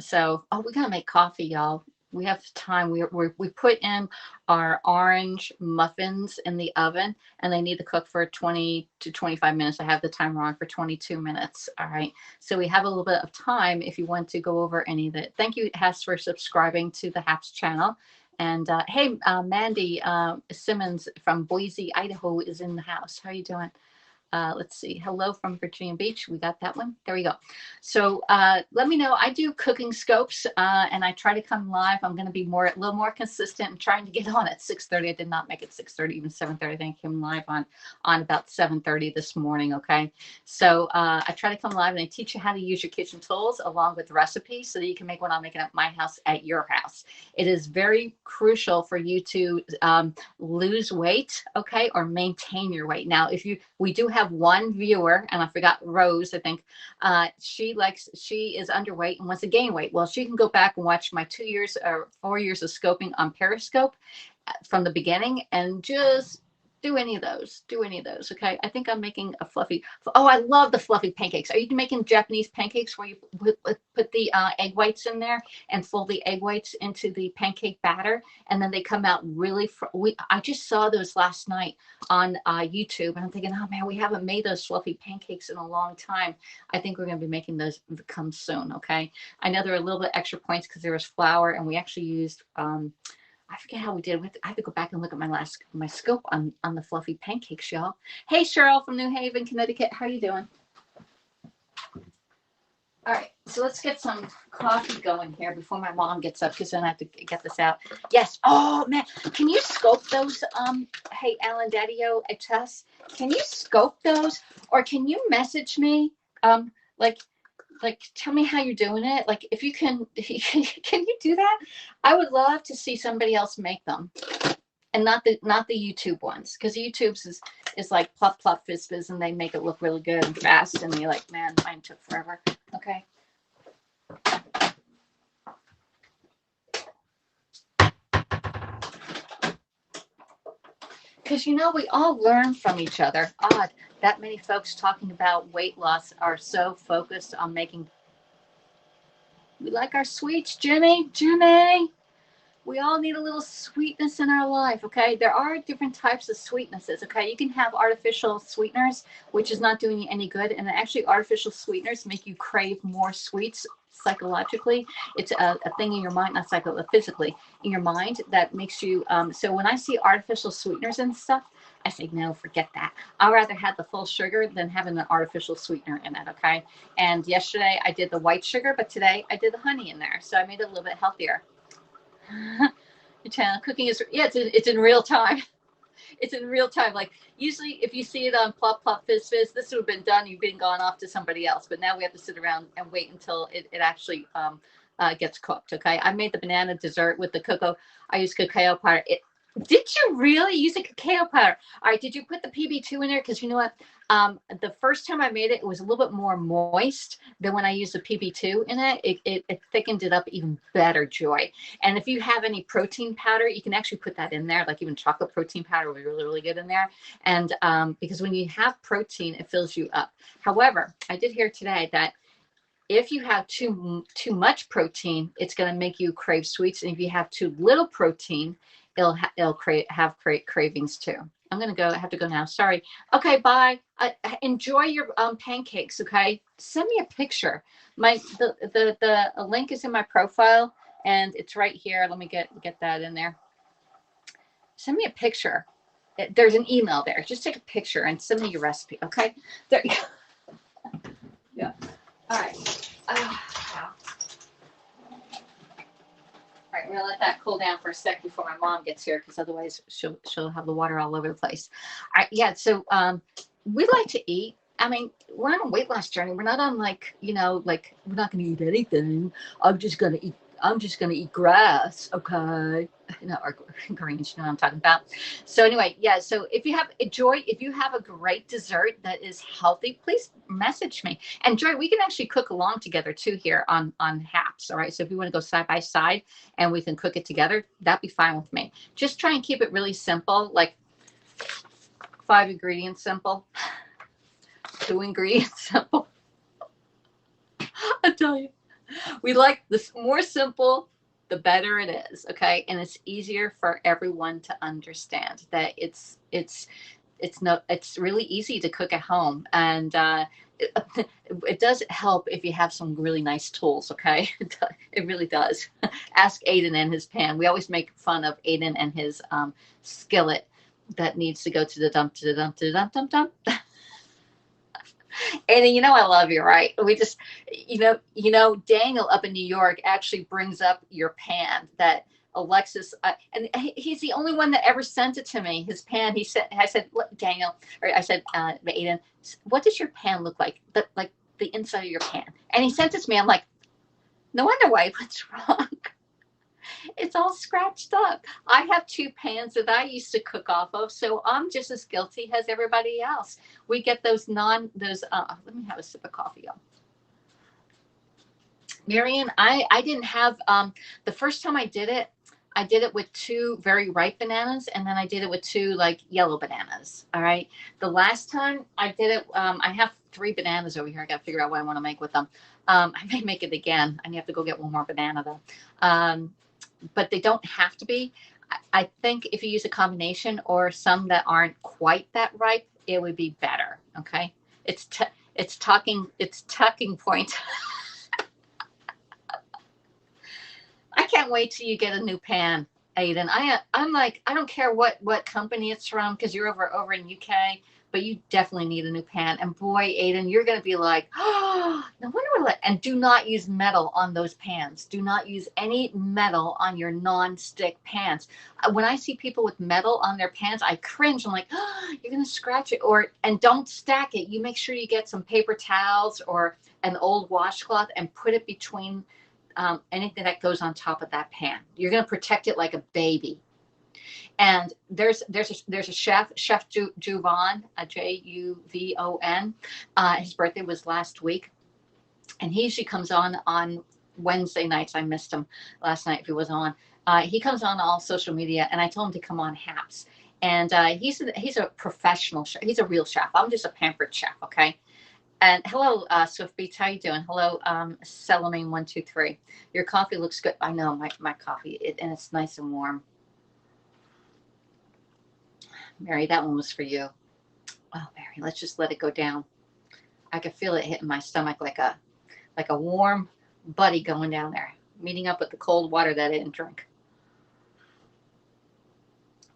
So, we gotta make coffee, y'all. We have time. We put in our orange muffins in the oven, and they need to cook for 20 to 25 minutes. I have the timer on for 22 minutes. All right. So we have a little bit of time if you want to go over any of it. Thank you, Hess, for subscribing to the Haps channel. And hey, Mandy Simmons from Boise, Idaho is in the house. How are you doing? let's see. Hello from Virginia Beach. We got that one. There we go. So let me know. I do cooking scopes, and I try to come live. I'm going to be a little more consistent and trying to get on at 6:30. I did not make it 6:30, even 7:30. I think I came live on about 7:30 this morning. Okay. So I try to come live and I teach you how to use your kitchen tools along with recipes so that you can make what I'm making at my house at your house. It is very crucial for you to lose weight, okay, or maintain your weight. Now, we do have one viewer, and I forgot Rose, I think, she is underweight and wants to gain weight. Well, she can go back and watch my 2 years or 4 years of scoping on Periscope from the beginning and just do any of those. Okay. I think I'm making a fluffy. Oh, I love the fluffy pancakes. Are you making Japanese pancakes where you put the egg whites in there and fold the egg whites into the pancake batter, and then they come out really? I just saw those last night on YouTube, and I'm thinking, oh man, we haven't made those fluffy pancakes in a long time. I think we're going to be making those come soon. Okay. I know they're a little bit extra points because there was flour, and we actually used. I forget how we did. I have to go back and look at my scope on the fluffy pancakes, y'all. Hey, Cheryl from New Haven, Connecticut. How you doing? All right, so let's get some coffee going here before my mom gets up, because then I have to get this out. Yes. Oh man, can you scope those? Hey, Alan Daddio at Tess, can you scope those, or can you message me? Like tell me how you're doing it. Like if you can you do that? I would love to see somebody else make them, and not the YouTube ones, because YouTube's is like plop plop fizz fizz, and they make it look really good and fast, and you're like, man, mine took forever. Okay. Because we all learn from each other. Odd that many folks talking about weight loss are so focused on making. We like our sweets, Jimmy. We all need a little sweetness in our life, okay? There are different types of sweetnesses, okay? You can have artificial sweeteners, which is not doing you any good. And actually, artificial sweeteners make you crave more sweets psychologically. It's a thing in your mind, not physically, in your mind that makes you. So when I see artificial sweeteners and stuff, I say, no, forget that. I'd rather have the full sugar than having an artificial sweetener in it, okay? And yesterday I did the white sugar, but today I did the honey in there. So I made it a little bit healthier. Your channel cooking is, yeah, it's in real time. It's in real time. Like usually if you see it on plop plop fizz fizz, this would have been done, you've been gone off to somebody else, but now we have to sit around and wait until it actually gets cooked. Okay, I made the banana dessert with the cocoa. I used cacao powder. Did you really use a cacao powder? All right, did you put the PB2 in there? Because you know what? The first time I made it, it was a little bit more moist than when I used the PB2 in it. It thickened it up even better, Joy. And if you have any protein powder, you can actually put that in there. Like even chocolate protein powder will be really, really good in there. And because when you have protein, it fills you up. However, I did hear today that if you have too much protein, it's going to make you crave sweets. And if you have too little protein, it'll have cravings too. I'm going to go. I have to go now. Sorry. Okay, bye. Enjoy your pancakes, okay? Send me a picture. The link is in my profile, and it's right here. Let me get that in there. Send me a picture. There's an email there. Just take a picture and send me your recipe, okay? There you go. Yeah. All right. All right, we're gonna let that cool down for a sec before my mom gets here, because otherwise she'll have the water all over the place. All right, yeah. So we like to eat. I mean, we're on a weight loss journey. We're not on like we're not gonna eat anything. I'm just gonna eat grass, okay? Or greens, you know what I'm talking about. So anyway, yeah. So if you have a great dessert that is healthy, please message me. And Joy, we can actually cook along together too here on Haps. All right. So if you want to go side by side and we can cook it together, that'd be fine with me. Just try and keep it really simple, like 5 ingredients simple, 2 ingredients simple. I tell you. We like this more simple, the better it is, okay? And it's easier for everyone to understand that it's really easy to cook at home, and it does help if you have some really nice tools, okay? It really does. Ask Aiden and his pan. We always make fun of Aiden and his skillet that needs to go to the dump, to the dump, to the dump, dump, dump. And you know I love you, right? We just, Daniel up in New York actually brings up your pan that Alexis, and he's the only one that ever sent it to me. His pan. I said, "Look, Daniel," or I said, Aiden, what does your pan look like? Like the inside of your pan. And he sent it to me. I'm like, no wonder why. What's wrong? It's all scratched up. I have two pans that I used to cook off of, so I'm just as guilty as everybody else. We get let me have a sip of coffee, y'all. Marion, I didn't have, the first time I did it with two very ripe bananas, and then I did it with two like yellow bananas. All right. The last time I did it, I have three bananas over here. I got to figure out what I want to make with them. I may make it again. I have to go get one more banana though. But they don't have to be. I think if you use a combination or some that aren't quite that ripe, it would be better. Okay. It's tucking point. I can't wait till you get a new pan, Aiden. I'm like, I don't care what company it's from, because you're over in UK, but you definitely need a new pan. And boy, Aiden, you're gonna be like, oh, no wonder what. And do not use metal on those pans. Do not use any metal on your non-stick pans. When I see people with metal on their pans, I cringe. I'm like, oh, you're gonna scratch it. And don't stack it. You make sure you get some paper towels or an old washcloth and put it between anything that goes on top of that pan. You're going to protect it like a baby. And there's a chef Juvon, Juvon. His birthday was last week, and he usually comes on Wednesday nights. I missed him last night if he was on. He comes on all social media, and I told him to come on Haps. And he's a professional chef. He's a real chef. I'm just a pampered chef. Okay. And hello, Swift Beats. How you doing? Hello, Celamine123. Your coffee looks good. I know my coffee, and it's nice and warm. Mary, that one was for you. Oh, Mary, let's just let it go down. I can feel it hitting my stomach like a warm buddy going down there, meeting up with the cold water that I didn't drink.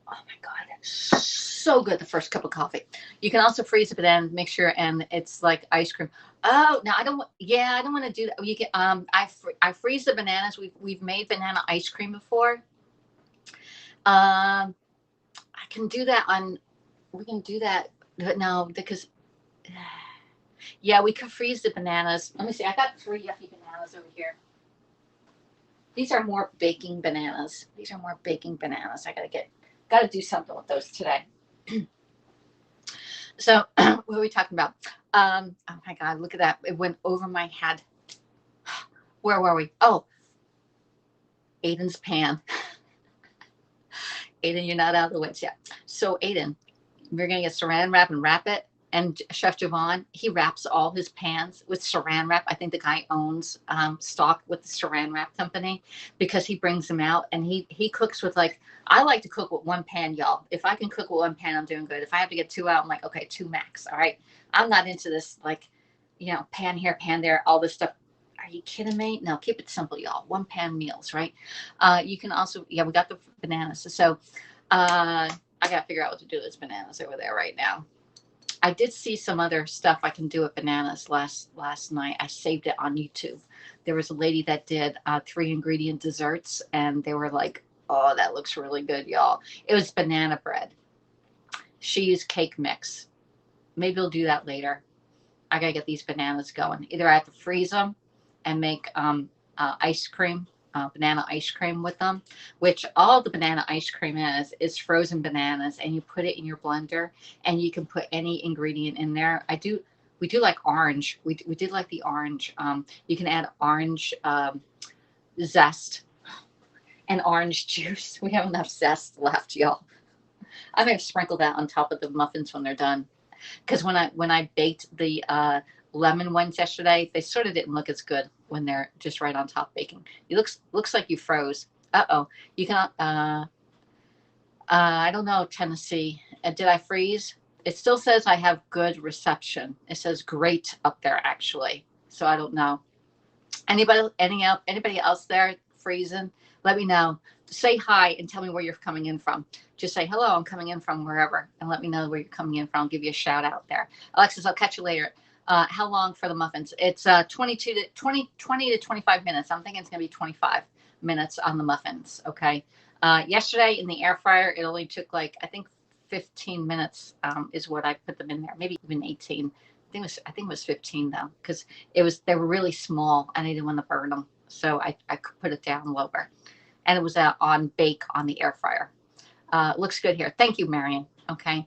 Oh my God. So good, the first cup of coffee. You can also freeze it, and make sure, and it's like ice cream. Oh no, I don't want to do that. You can I freeze the bananas. We've made banana ice cream before. I can do that we can do that, but no, because yeah, we could freeze the bananas. Let me see. I got 3 yucky bananas over here. These are more baking bananas. I got to do something with those today. So what are we talking about? Oh my God, look at that. It went over my head. Where were we? Oh, Aiden's pan. Aiden, you're not out of the woods yet. So Aiden, we're going to get saran wrap and wrap it. And Chef Javon, he wraps all his pans with saran wrap. I think the guy owns stock with the saran wrap company, because he brings them out, and he cooks with, like, I like to cook with one pan, y'all. If I can cook with one pan, I'm doing good. If I have to get 2 out, I'm like, okay, 2 max. All right. I'm not into this, like, pan here, pan there, all this stuff. Are you kidding me? No, keep it simple, y'all. 1 pan meals, right? You can also, we got the bananas. So I got to figure out what to do with those bananas over there right now. I did see some other stuff I can do with bananas last night. I saved it on YouTube. There was a lady that did 3 ingredient desserts, and they were like, oh, that looks really good, y'all. It was banana bread. She used cake mix. Maybe we'll do that later. I gotta get these bananas going. Either I have to freeze them and make ice cream, banana ice cream with them, which all the banana ice cream is frozen bananas, and you put it in your blender, and you can put any ingredient in there. We do like orange. We did like the orange. You can add orange zest and orange juice. We have enough zest left, y'all. I'm gonna sprinkle that on top of the muffins when they're done, because when I baked the lemon ones yesterday, they sort of didn't look as good when they're just right on top baking. It looks like you froze. You can I don't know, Tennessee. Did I freeze? It still says I have good reception. It says great up there, actually. So I don't know. Anybody else there freezing? Let me know. Say hi and tell me where you're coming in from. Just say, hello, I'm coming in from wherever, and let me know where you're coming in from. I'll give you a shout out there. Alexis, I'll catch you later. How long for the muffins? It's 20 to 25 minutes. I'm thinking it's going to be 25 minutes on the muffins. Okay. Yesterday in the air fryer, it only took like, I think 15 minutes is what I put them in there. Maybe even 18. I think it was 15 though, because they were really small and I didn't want to burn them. So I could put it down lower. And it was on bake on the air fryer. Looks good here. Thank you, Marion. Okay.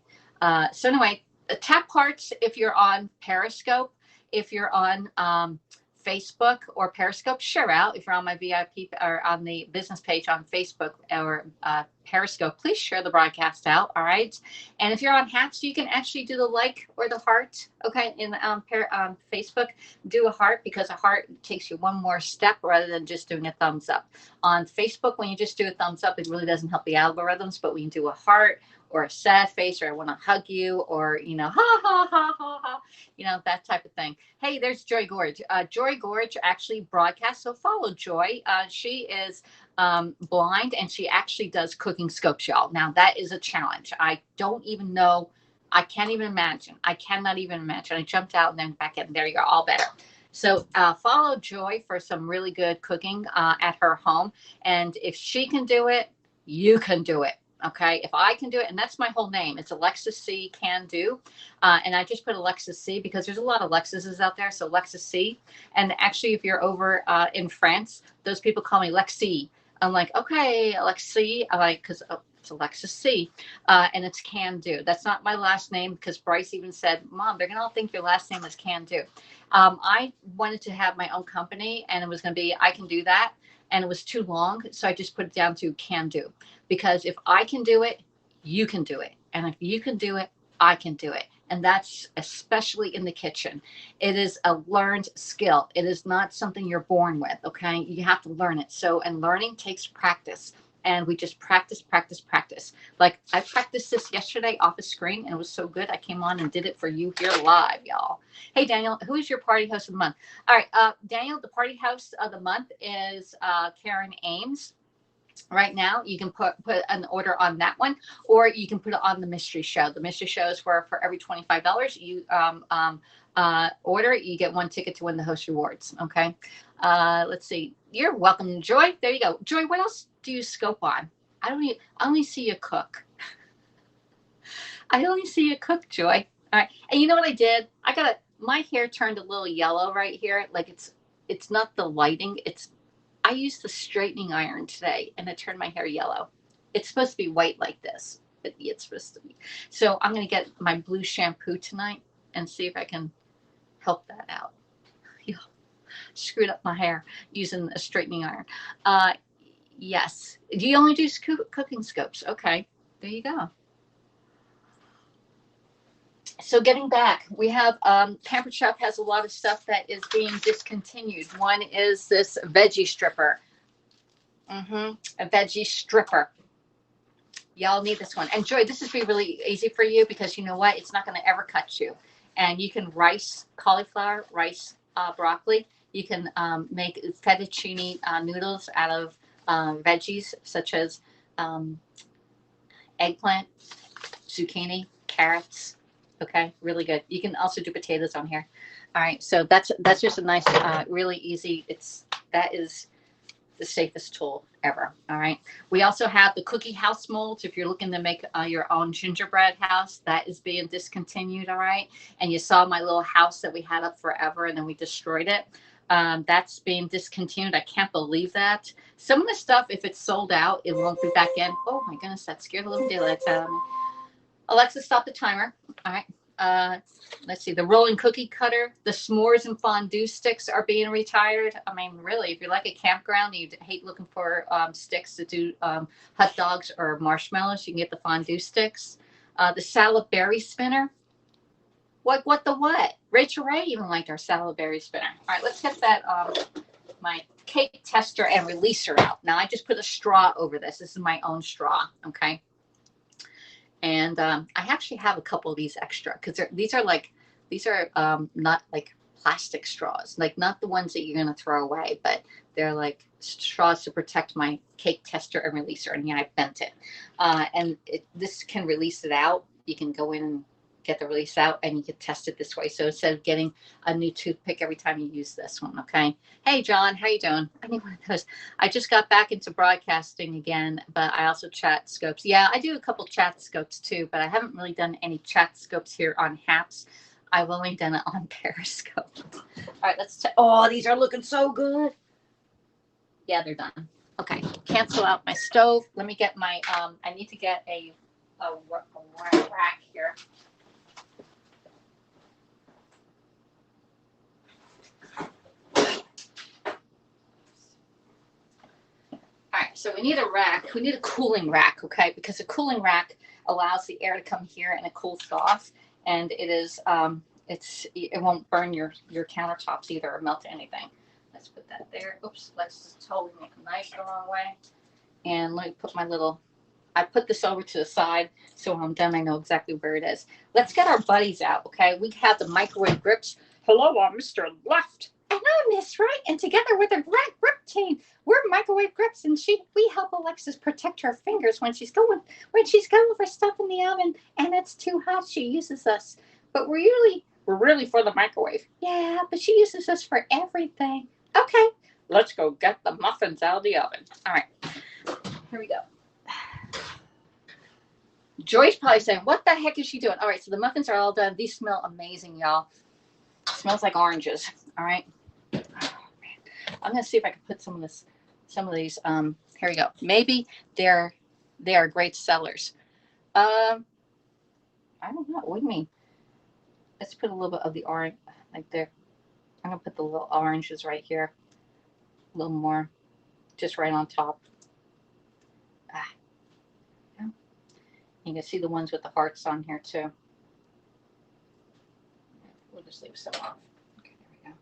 So anyway, tap hearts if you're on Periscope. If you're on Facebook or Periscope, share out. If you're on my VIP or on the business page on Facebook or Periscope, please share the broadcast out. All right. And if you're on Hats, you can actually do the like or the heart. Okay. In Facebook, do a heart, because a heart takes you one more step rather than just doing a thumbs up. On Facebook, when you just do a thumbs up, it really doesn't help the algorithms, but when you do a heart or a sad face, or I want to hug you, or, ha, ha, ha, ha, ha, that type of thing. Hey, there's Joy Gorge. Joy Gorge actually broadcasts, so follow Joy. She is blind, and she actually does cooking scopes, y'all. Now, that is a challenge. I don't even know. I can't even imagine. I cannot even imagine. I jumped out and then back in. There you go. All better. So follow Joy for some really good cooking at her home. And if she can do it, you can do it. Okay, if I can do it, and that's my whole name. It's AlexisC CanDo, and I just put AlexisC because there's a lot of Lexises out there. So AlexisC, and actually, if you're over in France, those people call me Lexi. I'm like, okay, Alexi. I like, because it's AlexisC, and it's CanDo. That's not my last name, because Bryce even said, "Mom, they're gonna all think your last name is CanDo." I wanted to have my own company, and it was gonna be I Can Do That. And it was too long, so I just put it down to CanDo, because if I can do it, you can do it. And if you can do it, I can do it. And that's especially in the kitchen. It is a learned skill. It is not something you're born with, okay? You have to learn it. And learning takes practice. And we just practice. Like, I practiced this yesterday off a screen, and it was so good. I came on and did it for you here live, y'all. Hey, Daniel, who is your party host of the month? All right, Daniel, the party host of the month is Karen Ames. Right now, you can put an order on that one, or you can put it on the mystery show. The mystery show is where for every $25 you order, you get one ticket to win the host rewards. Okay. Let's see. You're welcome, Joy. There you go. Joy, what else do you scope on? I only see you cook. I only see you cook, Joy. All right. And you know what I did? My hair turned a little yellow right here. Like it's not the lighting. I used the straightening iron today, and it turned my hair yellow. It's supposed to be white like this, but it's supposed to be. So I'm going to get my blue shampoo tonight and see if I can help that out. Screwed up my hair using a straightening iron. Yes. Do you only do cooking scopes? Okay. There you go. So getting back, we have Pampered Chef has a lot of stuff that is being discontinued. One is this veggie stripper. A veggie stripper. Y'all need this one. And Joy, this is really easy for you, because you know what? It's not going to ever cut you. And you can rice cauliflower, rice broccoli. You can make fettuccine noodles out of veggies such as eggplant, zucchini, carrots. Okay, really good. You can also do potatoes on here. All right, so that's just a nice, really easy. That is the safest tool ever. All right. We also have the cookie house molds. If you're looking to make your own gingerbread house, that is being discontinued. All right. And you saw my little house that we had up forever, and then we destroyed it. That's being discontinued. I can't believe that. Some of the stuff, if it's sold out, it won't be back in. Oh my goodness, that scared a little daylights out of me. Alexa, stop the timer. All right. Let's see. The rolling cookie cutter, the s'mores and fondue sticks are being retired. I mean, really, if you're like a campground and you hate looking for sticks to do hot dogs or marshmallows, you can get the fondue sticks. The salad berry spinner. What? Rachel Ray even liked our salad berry spinner. All right, let's get that my cake tester and releaser out. Now, I just put a straw over this. This is my own straw. Okay. And I actually have a couple of these extra, because these are not like plastic straws, like not the ones that you're going to throw away, but they're like straws to protect my cake tester and releaser. And yeah, I bent it. And this can release it out. You can go in and get the release out, and you can test it this way. So instead of getting a new toothpick every time you use this one, okay? Hey, John, how you doing? I need one of those. I just got back into broadcasting again, but I also chat scopes. Yeah, I do a couple chat scopes too, but I haven't really done any chat scopes here on Haps. I've only done it on Periscope. All right, let's oh, these are looking so good. Yeah, they're done. Okay, cancel out my stove. Let me get my, I need to get a rack here. All right, so we need a rack. We need a cooling rack, okay? Because a cooling rack allows the air to come here and it cools off, and it is it won't burn your countertops either or melt anything. Let's put that there. Oops, let's just hold my knife the wrong way. And let me put my little. I put this over to the side so when I'm done, I know exactly where it is. Let's get our buddies out, okay? We have the microwave grips. Hello, I'm Mr. Left. And I'm Miss Right, and together with the Right Grip team, we're microwave grips, and we help Alexis protect her fingers when she's going for stuff in the oven and it's too hot. She uses us, but we're really for the microwave. Yeah, but she uses us for everything. Okay, let's go get the muffins out of the oven. All right, here we go. Joy's probably saying, "What the heck is she doing?" All right, so the muffins are all done. These smell amazing, y'all. It smells like oranges. All right. I'm gonna see if I can put some of these. Here we go. Maybe they are great sellers. I don't know. What do you mean? Let's put a little bit of the orange like there. I'm gonna put the little oranges right here. A little more, just right on top. Yeah. You can see the ones with the hearts on here too. We'll just leave some off. Okay, there we go.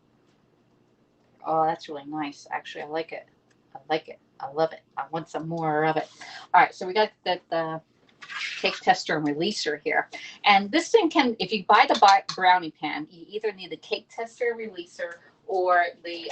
Oh, that's really nice. Actually, I like it. I like it. I love it. I want some more of it. All right, so we got the cake tester and releaser here. And this thing can, if you buy the brownie pan, you either need the cake tester releaser or the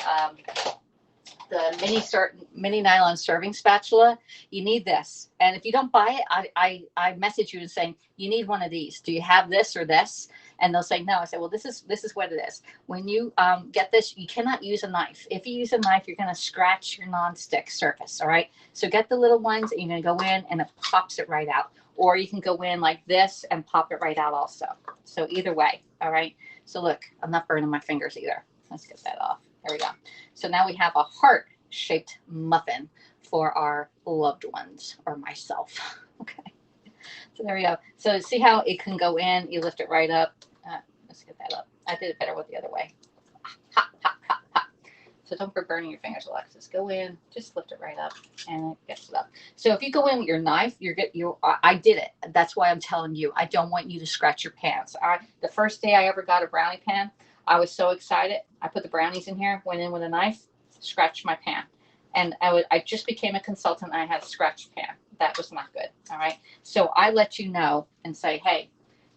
mini nylon serving spatula. You need this. And if you don't buy it, I message you and saying, you need one of these. Do you have this or this? And they'll say no. I say, well, this is what it is. When you get this, you cannot use a knife. If you use a knife, you're going to scratch your nonstick surface. All right. So get the little ones and you're going to go in and it pops it right out. Or you can go in like this and pop it right out also. So either way. All right. So look, I'm not burning my fingers either. Let's get that off. There we go. So now we have a heart-shaped muffin for our loved ones or myself. Okay. So there we go. So see how it can go in? You lift it right up. Let's get that up. I did it better with the other way. Hot, hot, hot, hot. So don't be burning your fingers, Alexis. Go in, just lift it right up, and it gets it up. So if you go in with your knife, I did it. That's why I'm telling you. I don't want you to scratch your pans. All right. The first day I ever got a brownie pan, I was so excited. I put the brownies in here, went in with a knife, scratched my pan. And I just became a consultant and I had a scratched pan. That was not good. All right. So I let you know and say, hey,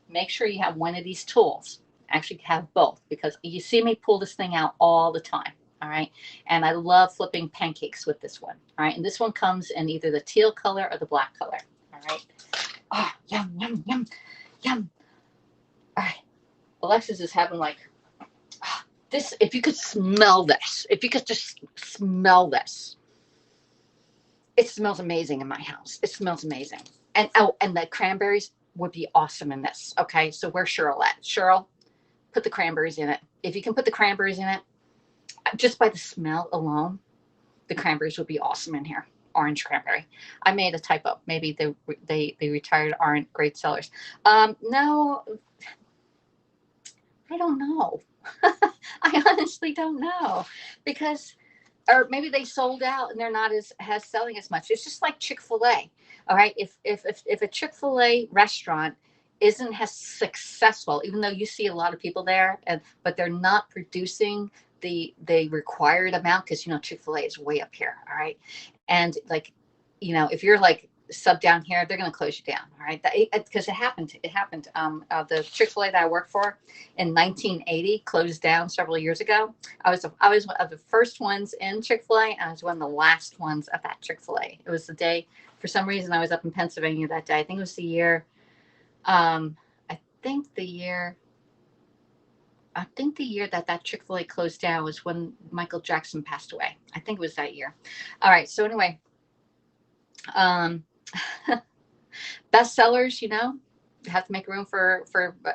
make sure you have one of these tools. Actually have both because you see me pull this thing out all the time. All right. And I love flipping pancakes with this one. All right. And this one comes in either the teal color or the black color. All right. Oh, yum, yum, yum, yum. All right. Alexis is having like, this, if you could smell this, if you could just smell this, it smells amazing in my house. It smells amazing. And and the cranberries would be awesome in this. Okay, so where's Cheryl at? Cheryl, put the cranberries in it. If you can put the cranberries in it, just by the smell alone, the cranberries would be awesome in here. Orange cranberry. I made a typo. Maybe they retired aren't great sellers. No, I don't know. I honestly don't know because, or maybe they sold out and they're not as selling as much. It's just like Chick-fil-A. All right. If a Chick-fil-A restaurant isn't as successful, even though you see a lot of people there, but they're not producing the required amount because Chick-fil-A is way up here. All right. And like, if you're like sub down here, they're going to close you down. All right. Because it happened. The Chick-fil-A that I worked for in 1980 closed down several years ago. I was one of the first ones in Chick-fil-A. And I was one of the last ones at that Chick-fil-A. It was the day, for some reason, I was up in Pennsylvania that day. I think it was the year, think the year, I think the year that that Chick-fil-A closed down was when Michael Jackson passed away. I think it was that year. All right. So anyway, um, bestsellers, you have to make room for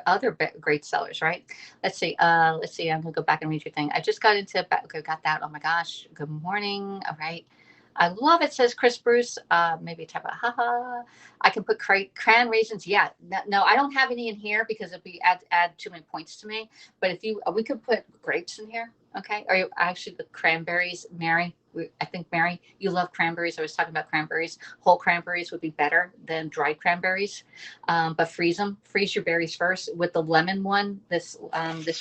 other great sellers, right? Let's see. Let's see. I'm gonna go back and read your thing. I just got into. Okay, got that. Oh my gosh. Good morning. All right. I love it, says Chris Bruce. Maybe type of haha. I can put cran raisins. Yeah, no, I don't have any in here because it'd be add too many points to me. But if you, we could put grapes in here. Okay, or actually the cranberries, Mary. I think Mary, you love cranberries. I was talking about cranberries. Whole cranberries would be better than dried cranberries, but freeze them. Freeze your berries first. With the lemon one, this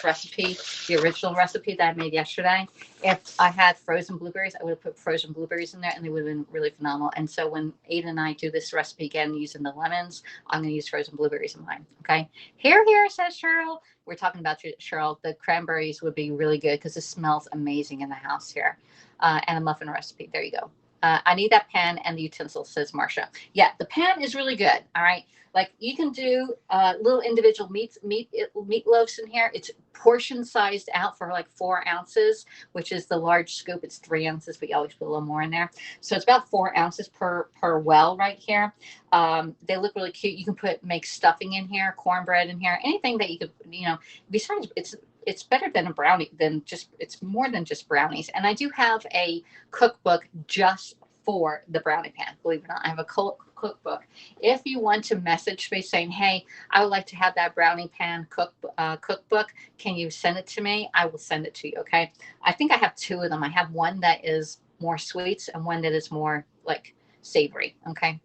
recipe, the original recipe that I made yesterday. If I had frozen blueberries, I would have put frozen blueberries in there, and they would have been really phenomenal. And so when Ada and I do this recipe again using the lemons, I'm going to use frozen blueberries in mine. Okay. Here, says Cheryl. We're talking about Cheryl. The cranberries would be really good because it smells amazing in the house here. And a muffin recipe. There you go. I need that pan and the utensils, says Marcia. Yeah, the pan is really good. All right. Like you can do little individual meatloaves in here. It's portion sized out for like 4 ounces, which is the large scoop. It's 3 ounces, but you always put a little more in there. So it's about 4 ounces per well right here. They look really cute. You can make stuffing in here, cornbread in here, anything that you could, besides it's better than a brownie it's more than just brownies. And I do have a cookbook just for the brownie pan. Believe it or not, I have a cookbook. If you want to message me saying, hey, I would like to have that brownie pan cookbook, can you send it to me? I will send it to you. Okay. I think I have two of them. I have one that is more sweets and one that is more like savory. Okay.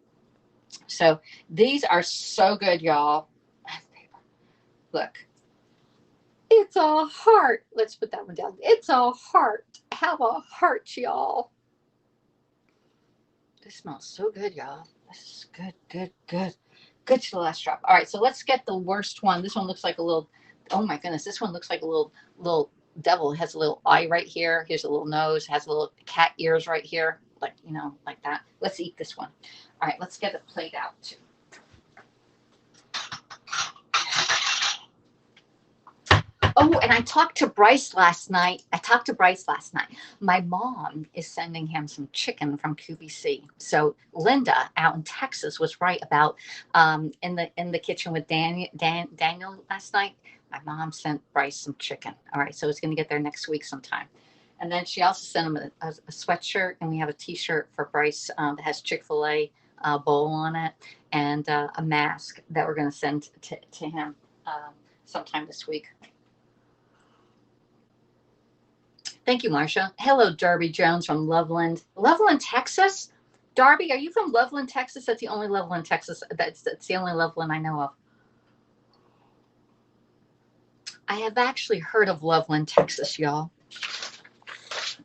So these are so good, y'all. Look. It's a heart. Let's put that one down. It's a heart. Have a heart, y'all. This smells so good, y'all. This is good, good, good. Good to the last drop. All right, so let's get the worst one. This one looks like a little, oh my goodness, this one looks like a little devil. It has a little eye right here. Here's a little nose. It has a little cat ears right here, like, like that. Let's eat this one. All right, let's get it played out too. Oh, and I talked to Bryce last night. My mom is sending him some chicken from QVC. So Linda out in Texas was right about in the kitchen with Daniel last night. My mom sent Bryce some chicken. All right, so it's going to get there next week sometime. And then she also sent him a sweatshirt, and we have a T-shirt for Bryce that has Chick-fil-A bowl on it, and a mask that we're going to send to him sometime this week. Thank you, Marcia. Hello, Darby Jones from Loveland, Texas. Darby, are you from Loveland, Texas? That's the only Loveland, Texas. That's the only Loveland I know of. I have actually heard of Loveland, Texas, y'all.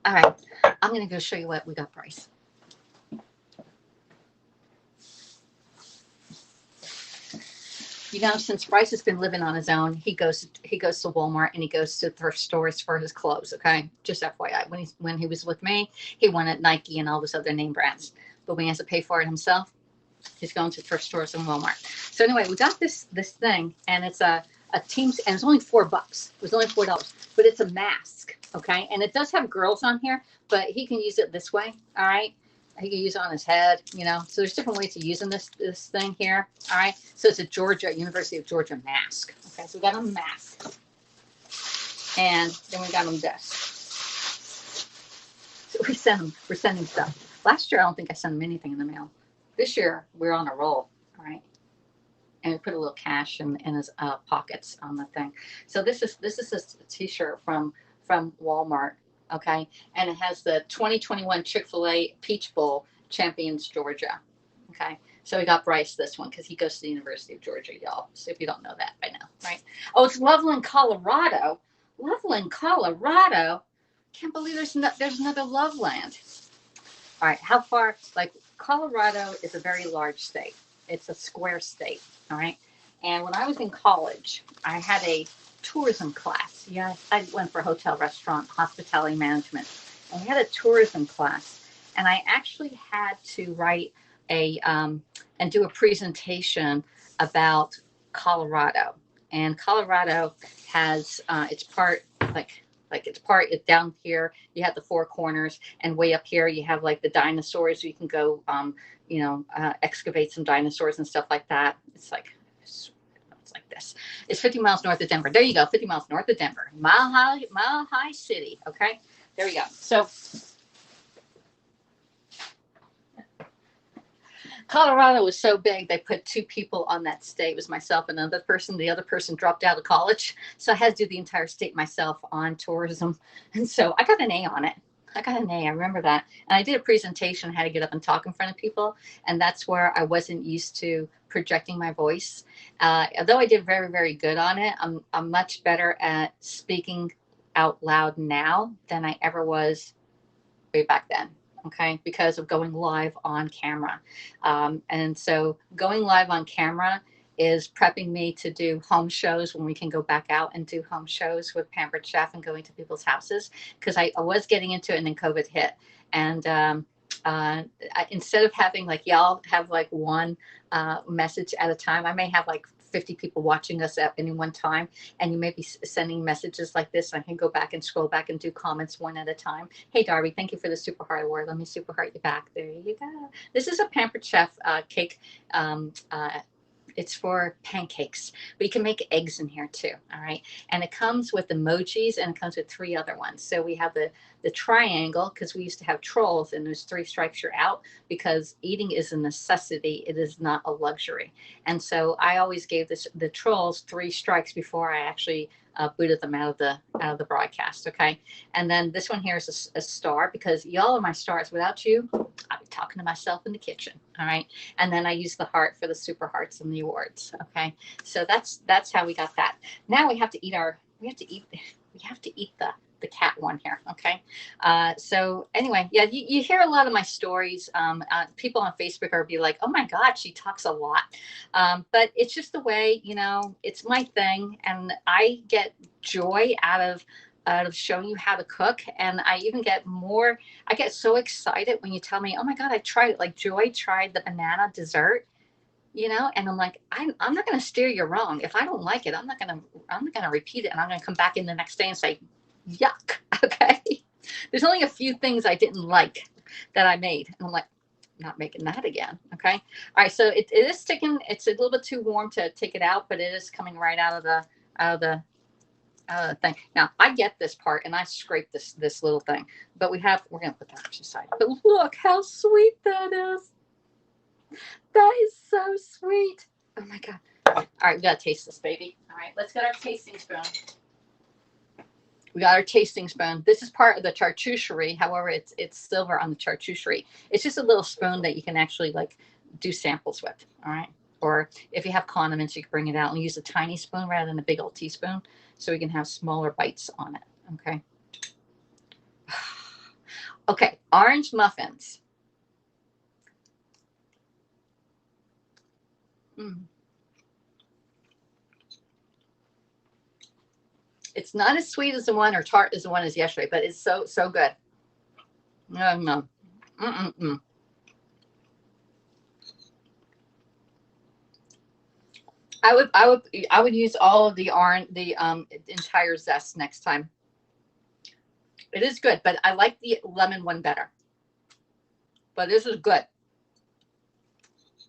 All right, I'm going to go show you what we got, Bryce. Since Bryce has been living on his own, he goes to Walmart and he goes to thrift stores for his clothes. Okay, just FYI. When he was with me, he wanted Nike and all those other name brands. But when he has to pay for it himself, he's going to thrift stores and Walmart. So anyway, we got this thing, and it's a Teams, and it's only $4. It was only $4, but it's a mask. Okay, and it does have girls on here, but he can use it this way. All right. He can use it on his head, So there's different ways of using this thing here. All right. So it's a University of Georgia mask. Okay. So we got him a mask. And then we got him this. So we're sending stuff. Last year, I don't think I sent him anything in the mail. This year, we're on a roll. All right. And we put a little cash in his pockets on the thing. So this is a T-shirt from Walmart. Okay, and it has the 2021 Chick-fil-A Peach Bowl, Champions, Georgia. Okay, so we got Bryce this one because he goes to the University of Georgia, y'all. So if you don't know that by now, right? Oh, it's Loveland, Colorado. Can't believe there's another Loveland. All right, how far? Like Colorado is a very large state. It's a square state. All right, and when I was in college, I had a tourism class. Yeah, I went for hotel, restaurant, hospitality management, and we had a tourism class. And I actually had to write and do a presentation about Colorado. And Colorado has it's part it's part it's down here. You have the four corners, and way up here you have like the dinosaurs. You can go, excavate some dinosaurs and stuff like that. It's like this. It's 50 miles north of Denver. There you go, 50 miles north of Denver. Mile High City. Okay, there we go. So Colorado was so big, they put two people on that state. It was myself and another person. The other person dropped out of college. So I had to do the entire state myself on tourism. And so I got an A on it. I got an A. I remember that. And I did a presentation, had to get up and talk in front of people. And that's where I wasn't used to projecting my voice. Although I did very, very good on it, I'm much better at speaking out loud now than I ever was way back then. Okay, because of going live on camera. And so going live on camera is prepping me to do home shows when we can go back out and do home shows with Pampered Chef and going to people's houses. Because I was getting into it and then COVID hit. And instead of having like y'all have like one message at a time, I may have like 50 people watching us at any one time, and you may be sending messages like this. I can go back and scroll back and do comments one at a time. Hey, Darby, thank you for the super heart award. Let me super heart you back. There you go. This is a Pampered Chef cake. It's for pancakes, but you can make eggs in here too. All right. And it comes with emojis, and it comes with three other ones. So we have the triangle, because we used to have trolls, and there's three strikes, you're out, because eating is a necessity. It is not a luxury. And so I always gave the trolls three strikes before I actually booted them out of the broadcast. Okay. And then this one here is a star, because y'all are my stars. Without you, I'd be talking to myself in the kitchen. All right. And then I use the heart for the super hearts and the awards. Okay. So that's how we got that. Now we have to eat the cat one here. Okay. So anyway, yeah, you hear a lot of my stories. People on Facebook are be like, oh my God, she talks a lot. But it's just the way, it's my thing. And I get joy out of showing you how to cook. And I even I get so excited when you tell me, oh my God, I tried it. Like Joy tried the banana dessert, and I'm like, I'm not going to steer you wrong. If I don't like it, I'm not going to repeat it. And I'm going to come back in the next day and say, yuck. Okay. There's only a few things I didn't like that I made. And I'm like, not making that again. Okay. All right. So it is sticking. It's a little bit too warm to take it out, but it is coming right out of the thing. Now I get this part, and I scrape this little thing, but we're going to put that to the side. But look how sweet that is. That is so sweet. Oh my God. All right. We got to taste this, baby. All right. Let's get our tasting spoon. We got our tasting spoon. This is part of the charcuterie. However, it's silver on the charcuterie. It's just a little spoon that you can actually like do samples with. All right. Or if you have condiments, you can bring it out and use a tiny spoon rather than a big old teaspoon, so we can have smaller bites on it. Okay. Okay. Orange muffins. It's not as sweet as the one or tart as the one as yesterday, but it's so good. No. I would use all of the entire zest next time. It is good, but I like the lemon one better. But this is good.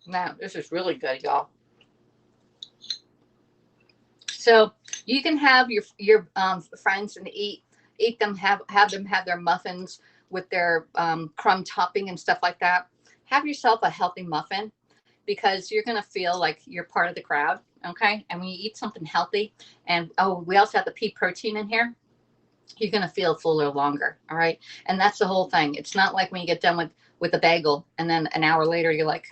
Now, this is really good, y'all. So you can have your friends and eat them, have them have their muffins with their crumb topping and stuff like that. Have yourself a healthy muffin, because you're going to feel like you're part of the crowd. Okay. And when you eat something healthy, and we also have the pea protein in here, you're going to feel fuller longer. All right. And that's the whole thing. It's not like when you get done with a bagel and then an hour later, you're like,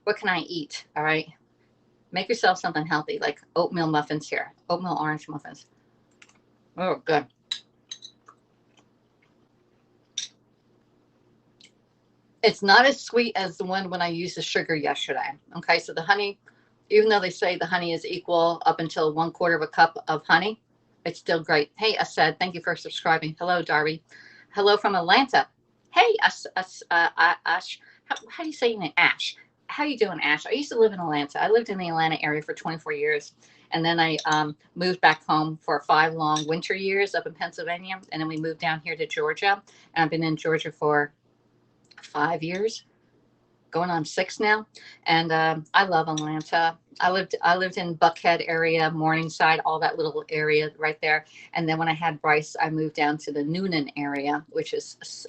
what can I eat? All right. Make yourself something healthy, like oatmeal muffins here. Oatmeal orange muffins. Oh, good. It's not as sweet as the one when I used the sugar yesterday. Okay, so the honey, even though they say the honey is equal up until 1/4 of a cup of honey, it's still great. Hey, Asad, thank you for subscribing. Hello, Darby. Hello from Atlanta. Hey, Ash. How do you say your name? Ash. How you doing, Ash? I used to live in Atlanta. I lived in the Atlanta area for 24 years. And then I moved back home for 5 long winter years up in Pennsylvania. And then we moved down here to Georgia. And I've been in Georgia for 5 years, going on 6 now. And I love Atlanta. I lived in Buckhead area, Morningside, all that little area right there. And then when I had Bryce, I moved down to the Noonan area, which is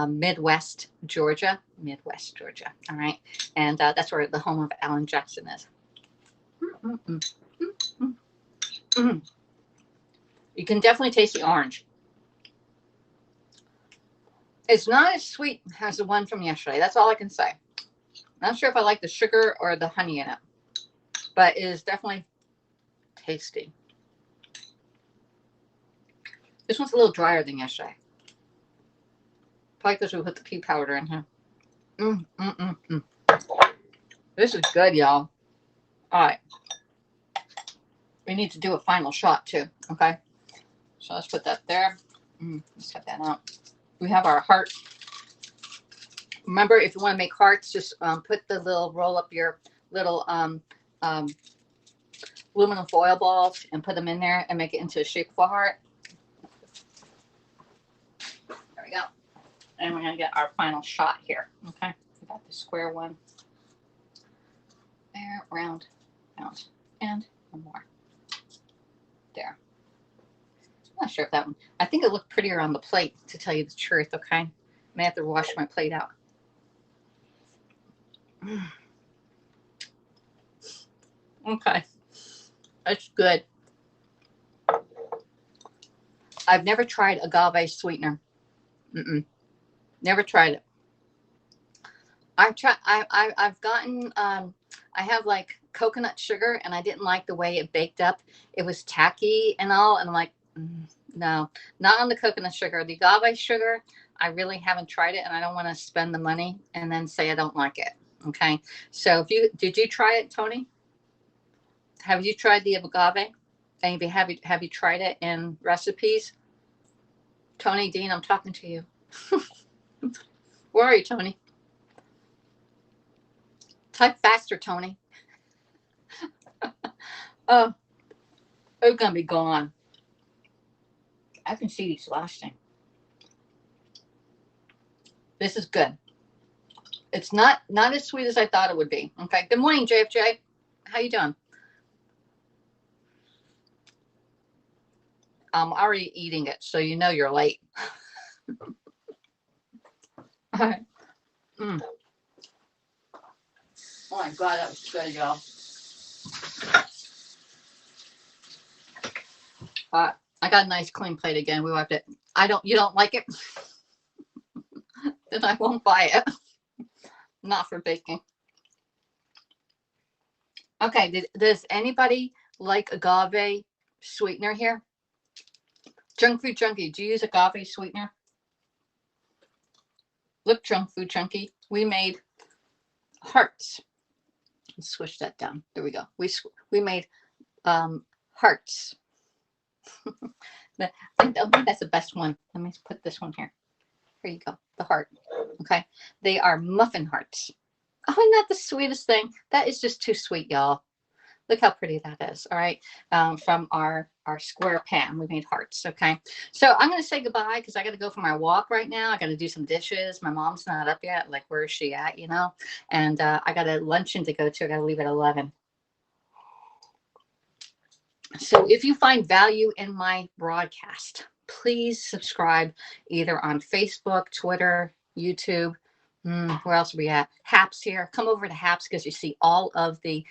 Midwest Georgia. Midwest Georgia. All right. And that's where the home of Alan Jackson is. You can definitely taste the orange. It's not as sweet as the one from yesterday. That's all I can say. Not sure if I like the sugar or the honey in it, but it is definitely tasty. This one's a little drier than yesterday. Probably because we put the pea powder in here. This is good, y'all. All right. We need to do a final shot too, okay? So let's put that there. Let's cut that out. We have our heart. Remember, if you want to make hearts, just put the little, roll up your little aluminum foil balls and put them in there and make it into a shape of a heart. There we go. And we're going to get our final shot here, okay? We got the square one. There, round, round, and one more. There. I'm not sure if that one, I think it looked prettier on the plate, to tell you the truth, okay? I may have to wash my plate out. Okay. That's good. I've never tried agave sweetener. Never tried it. I've gotten, I have like coconut sugar, and I didn't like the way it baked up. It was tacky and all, and I'm like, no, not on the coconut sugar. The agave sugar, I really haven't tried it, and I don't want to spend the money and then say I don't like it. Okay. So did you try it, Tony? Have you tried the agave? And have you tried it in recipes? Tony, Dean, I'm talking to you. Where are you, Tony? Type faster, Tony. Oh, it's gonna be gone. I can see these lasting. This is good. It's not as sweet as I thought it would be. Okay. Good morning, JFJ. How you doing? I'm already eating it, so you know you're late. All right. Oh my God, that was good, y'all. I got a nice clean plate again. We wiped it. You don't like it? Then I won't buy it. Not for baking. Okay, does anybody like agave sweetener here? Junk Food Junkie, do you use agave sweetener? Look, Junk Food Junkie, we made hearts. Let's switch that down. There we go. We made hearts. I think that's the best one. Let me put this one here. Here you go. The heart. Okay. They are muffin hearts. Oh, isn't that the sweetest thing? That is just too sweet, y'all. Look how pretty that is. All right. From our square pan, we made hearts. Okay. So I'm going to say goodbye because I got to go for my walk right now. I got to do some dishes. My mom's not up yet. Like, where is she at? You know? And I got a luncheon to go to. I got to leave at 11. So if you find value in my broadcast, please subscribe either on Facebook, Twitter, YouTube. Where else are we at? Haps here. Come over to Haps because you see all of the.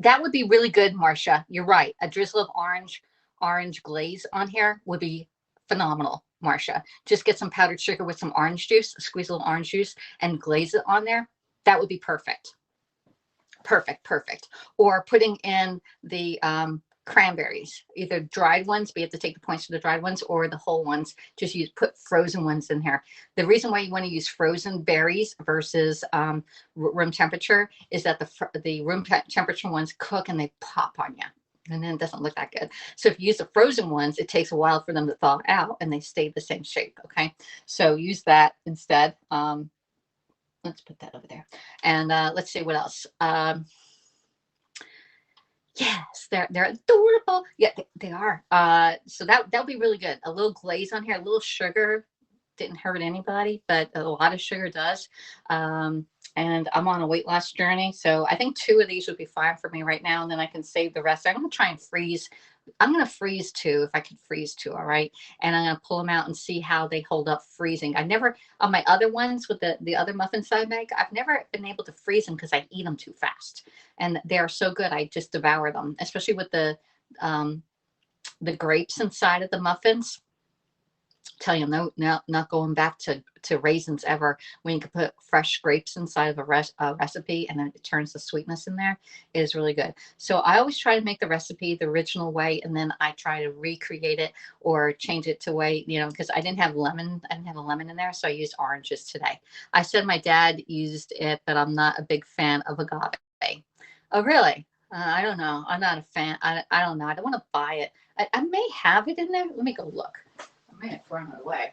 That would be really good, Marcia. You're right. A drizzle of orange glaze on here would be phenomenal, Marcia. Just get some powdered sugar with some orange juice, squeeze a little orange juice, and glaze it on there. That would be perfect. Perfect. Or putting in the cranberries, either dried ones, but you have to take the points for the dried ones, or the whole ones. Just put frozen ones in here. The reason why you want to use frozen berries versus room temperature is that the room temperature ones cook and they pop on you, and then it doesn't look that good. So if you use the frozen ones, it takes a while for them to thaw out and they stay the same shape. Okay, so use that instead. Let's put that over there, and let's see what else. Yes, they're adorable. Yeah, they are. So that'll be really good. A little glaze on here, a little sugar didn't hurt anybody, but a lot of sugar does. And I'm on a weight loss journey, so I think 2 of these would be fine for me right now, and then I can save the rest. I'm gonna try and freeze. I'm gonna freeze 2 if I can freeze 2. All right, and I'm gonna pull them out and see how they hold up freezing. I never on my other ones with the other muffins I make. I've never been able to freeze them because I eat them too fast, and they are so good. I just devour them, especially with the grapes inside of the muffins. Tell you, no, not going back to raisins ever. When you can put fresh grapes inside of a recipe and then it turns the sweetness in there, it is really good. So I always try to make the recipe the original way, and then I try to recreate it or change it to way, because I didn't have a lemon in there, so I used oranges today. I said my dad used it, but I'm not a big fan of agave. Oh, really? I don't know. I'm not a fan. I don't know. I don't want to buy it. I may have it in there. Let me go look. I may have thrown it away.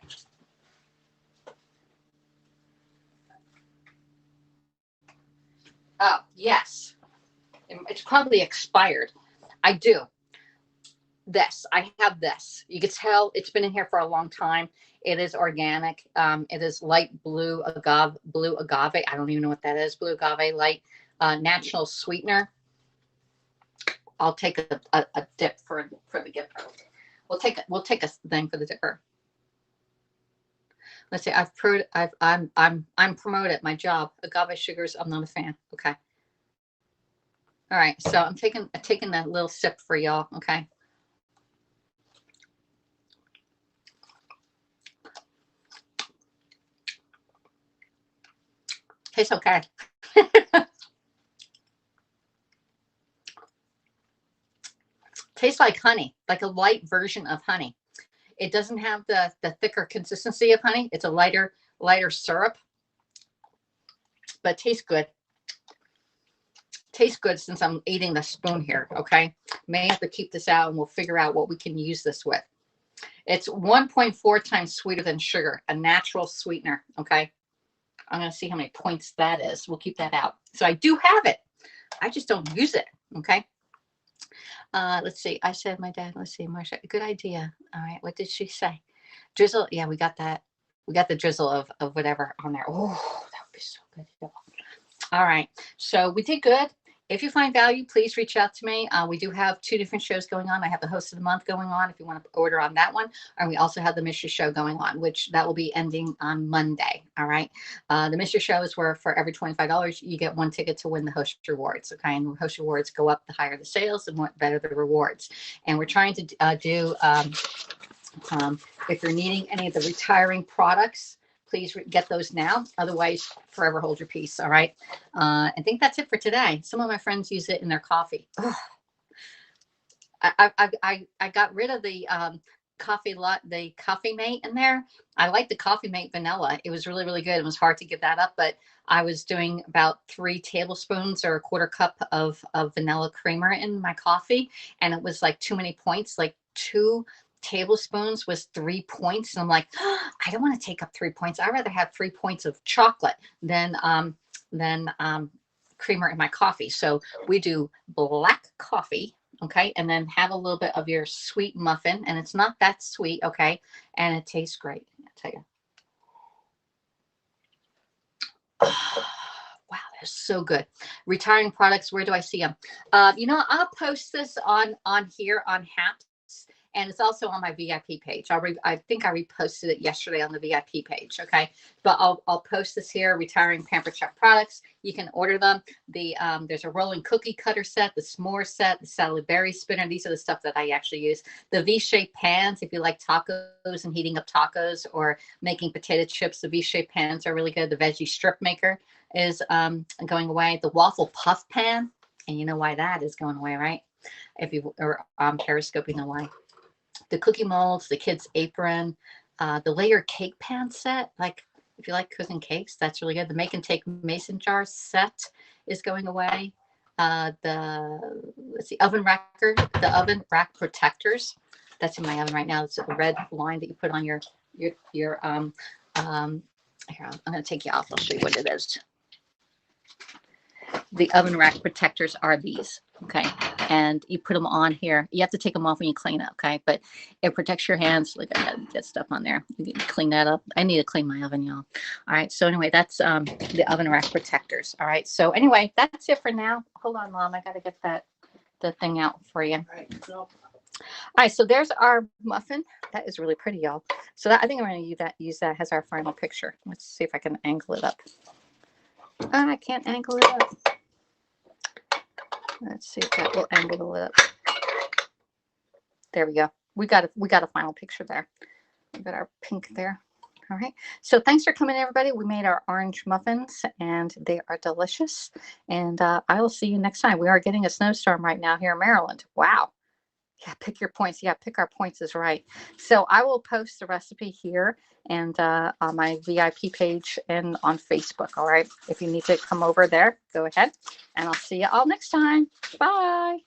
Oh, yes. It's probably expired. I do. I have this. You can tell it's been in here for a long time. It is organic. It is light blue agave. I don't even know what that is. Blue agave, light natural sweetener. I'll take a dip for the gift. We'll take a thing for the dipper. Let's see. I'm promoted my job. Agave sugars. I'm not a fan. Okay. All right. So I'm taking that little sip for y'all. Okay. Tastes okay. Tastes like honey, like a light version of honey. It doesn't have the thicker consistency of honey. It's a lighter syrup, but tastes good. Tastes good since I'm eating the spoon here. Okay, may have to keep this out, and we'll figure out what we can use this with. It's 1.4 times sweeter than sugar, a natural sweetener. Okay, I'm gonna see how many points that is. We'll keep that out. So I do have it. I just don't use it. Okay. Let's see. I said my dad. Let's see, Marsha. Good idea. All right. What did she say? Drizzle. Yeah, we got that. We got the drizzle of whatever on there. Oh, that would be so good. All right. So we did good. If you find value, please reach out to me. We do have 2 different shows going on. I have the host of the month going on if you want to order on that one. And we also have the mystery show going on, which that will be ending on Monday. All right. The mystery show is where for every $25, you get 1 ticket to win the host rewards. Okay. And host rewards go up the higher the sales and the better the rewards. And we're trying to do, if you're needing any of the retiring products, please get those now. Otherwise, forever hold your peace. All right. I think that's it for today. Some of my friends use it in their coffee. Ugh. I got rid of the the coffee mate in there. I like the coffee mate vanilla. It was really, really good. It was hard to give that up, but I was doing about 3 tablespoons or a quarter cup of vanilla creamer in my coffee. And it was like too many points, like 2 tablespoons was 3 points. And I'm like, oh, I don't want to take up 3 points. I'd rather have 3 points of chocolate than creamer in my coffee. So we do black coffee. Okay. And then have a little bit of your sweet muffin, and it's not that sweet. Okay. And it tastes great. I'll tell you. Oh, wow. They're so good. Retiring products. Where do I see them? I'll post this on here on Haps. And it's also on my VIP page. I think I reposted it yesterday on the VIP page. Okay, but I'll post this here. Retiring Pamper Chef products. You can order them. There's a rolling cookie cutter set, the s'more set, the salad berry spinner. These are the stuff that I actually use. The V-shaped pans, if you like tacos and heating up tacos or making potato chips, the V-shaped pans are really good. The veggie strip maker is going away. The waffle puff pan, and you know why that is going away, right? If you are periscoping, know why. The cookie molds, the kids' apron, the layer cake pan set. Like if you like cooking cakes, that's really good. The make and take mason jar set is going away. The oven oven rack protectors. That's in my oven right now. It's a red line that you put on your here. I'm going to take you off. I'll show you what it is. The oven rack protectors are these. Okay. and you put them on here. You have to take them off when you clean it, okay? But it protects your hands. Look, I gotta get stuff on there. You can clean that up. I need to clean my oven, y'all. All right, so anyway, that's the oven rack protectors. All right, so anyway, that's it for now. Hold on, Mom. I gotta get the thing out for you. Right. So, all right, so there's our muffin. That is really pretty, y'all. So that, I think I'm going to use that as our final picture. Let's see if I can angle it up. I can't angle it up. Let's see if that will angle it up. There we go. We got a final picture there. We got our pink there. All right. So thanks for coming, everybody. We made our orange muffins, and they are delicious. And I will see you next time. We are getting a snowstorm right now here in Maryland. Wow. Yeah, pick your points. Yeah, pick our points is right. So I will post the recipe here and on my VIP page and on Facebook. All right. If you need to come over there, go ahead. And I'll see you all next time. Bye.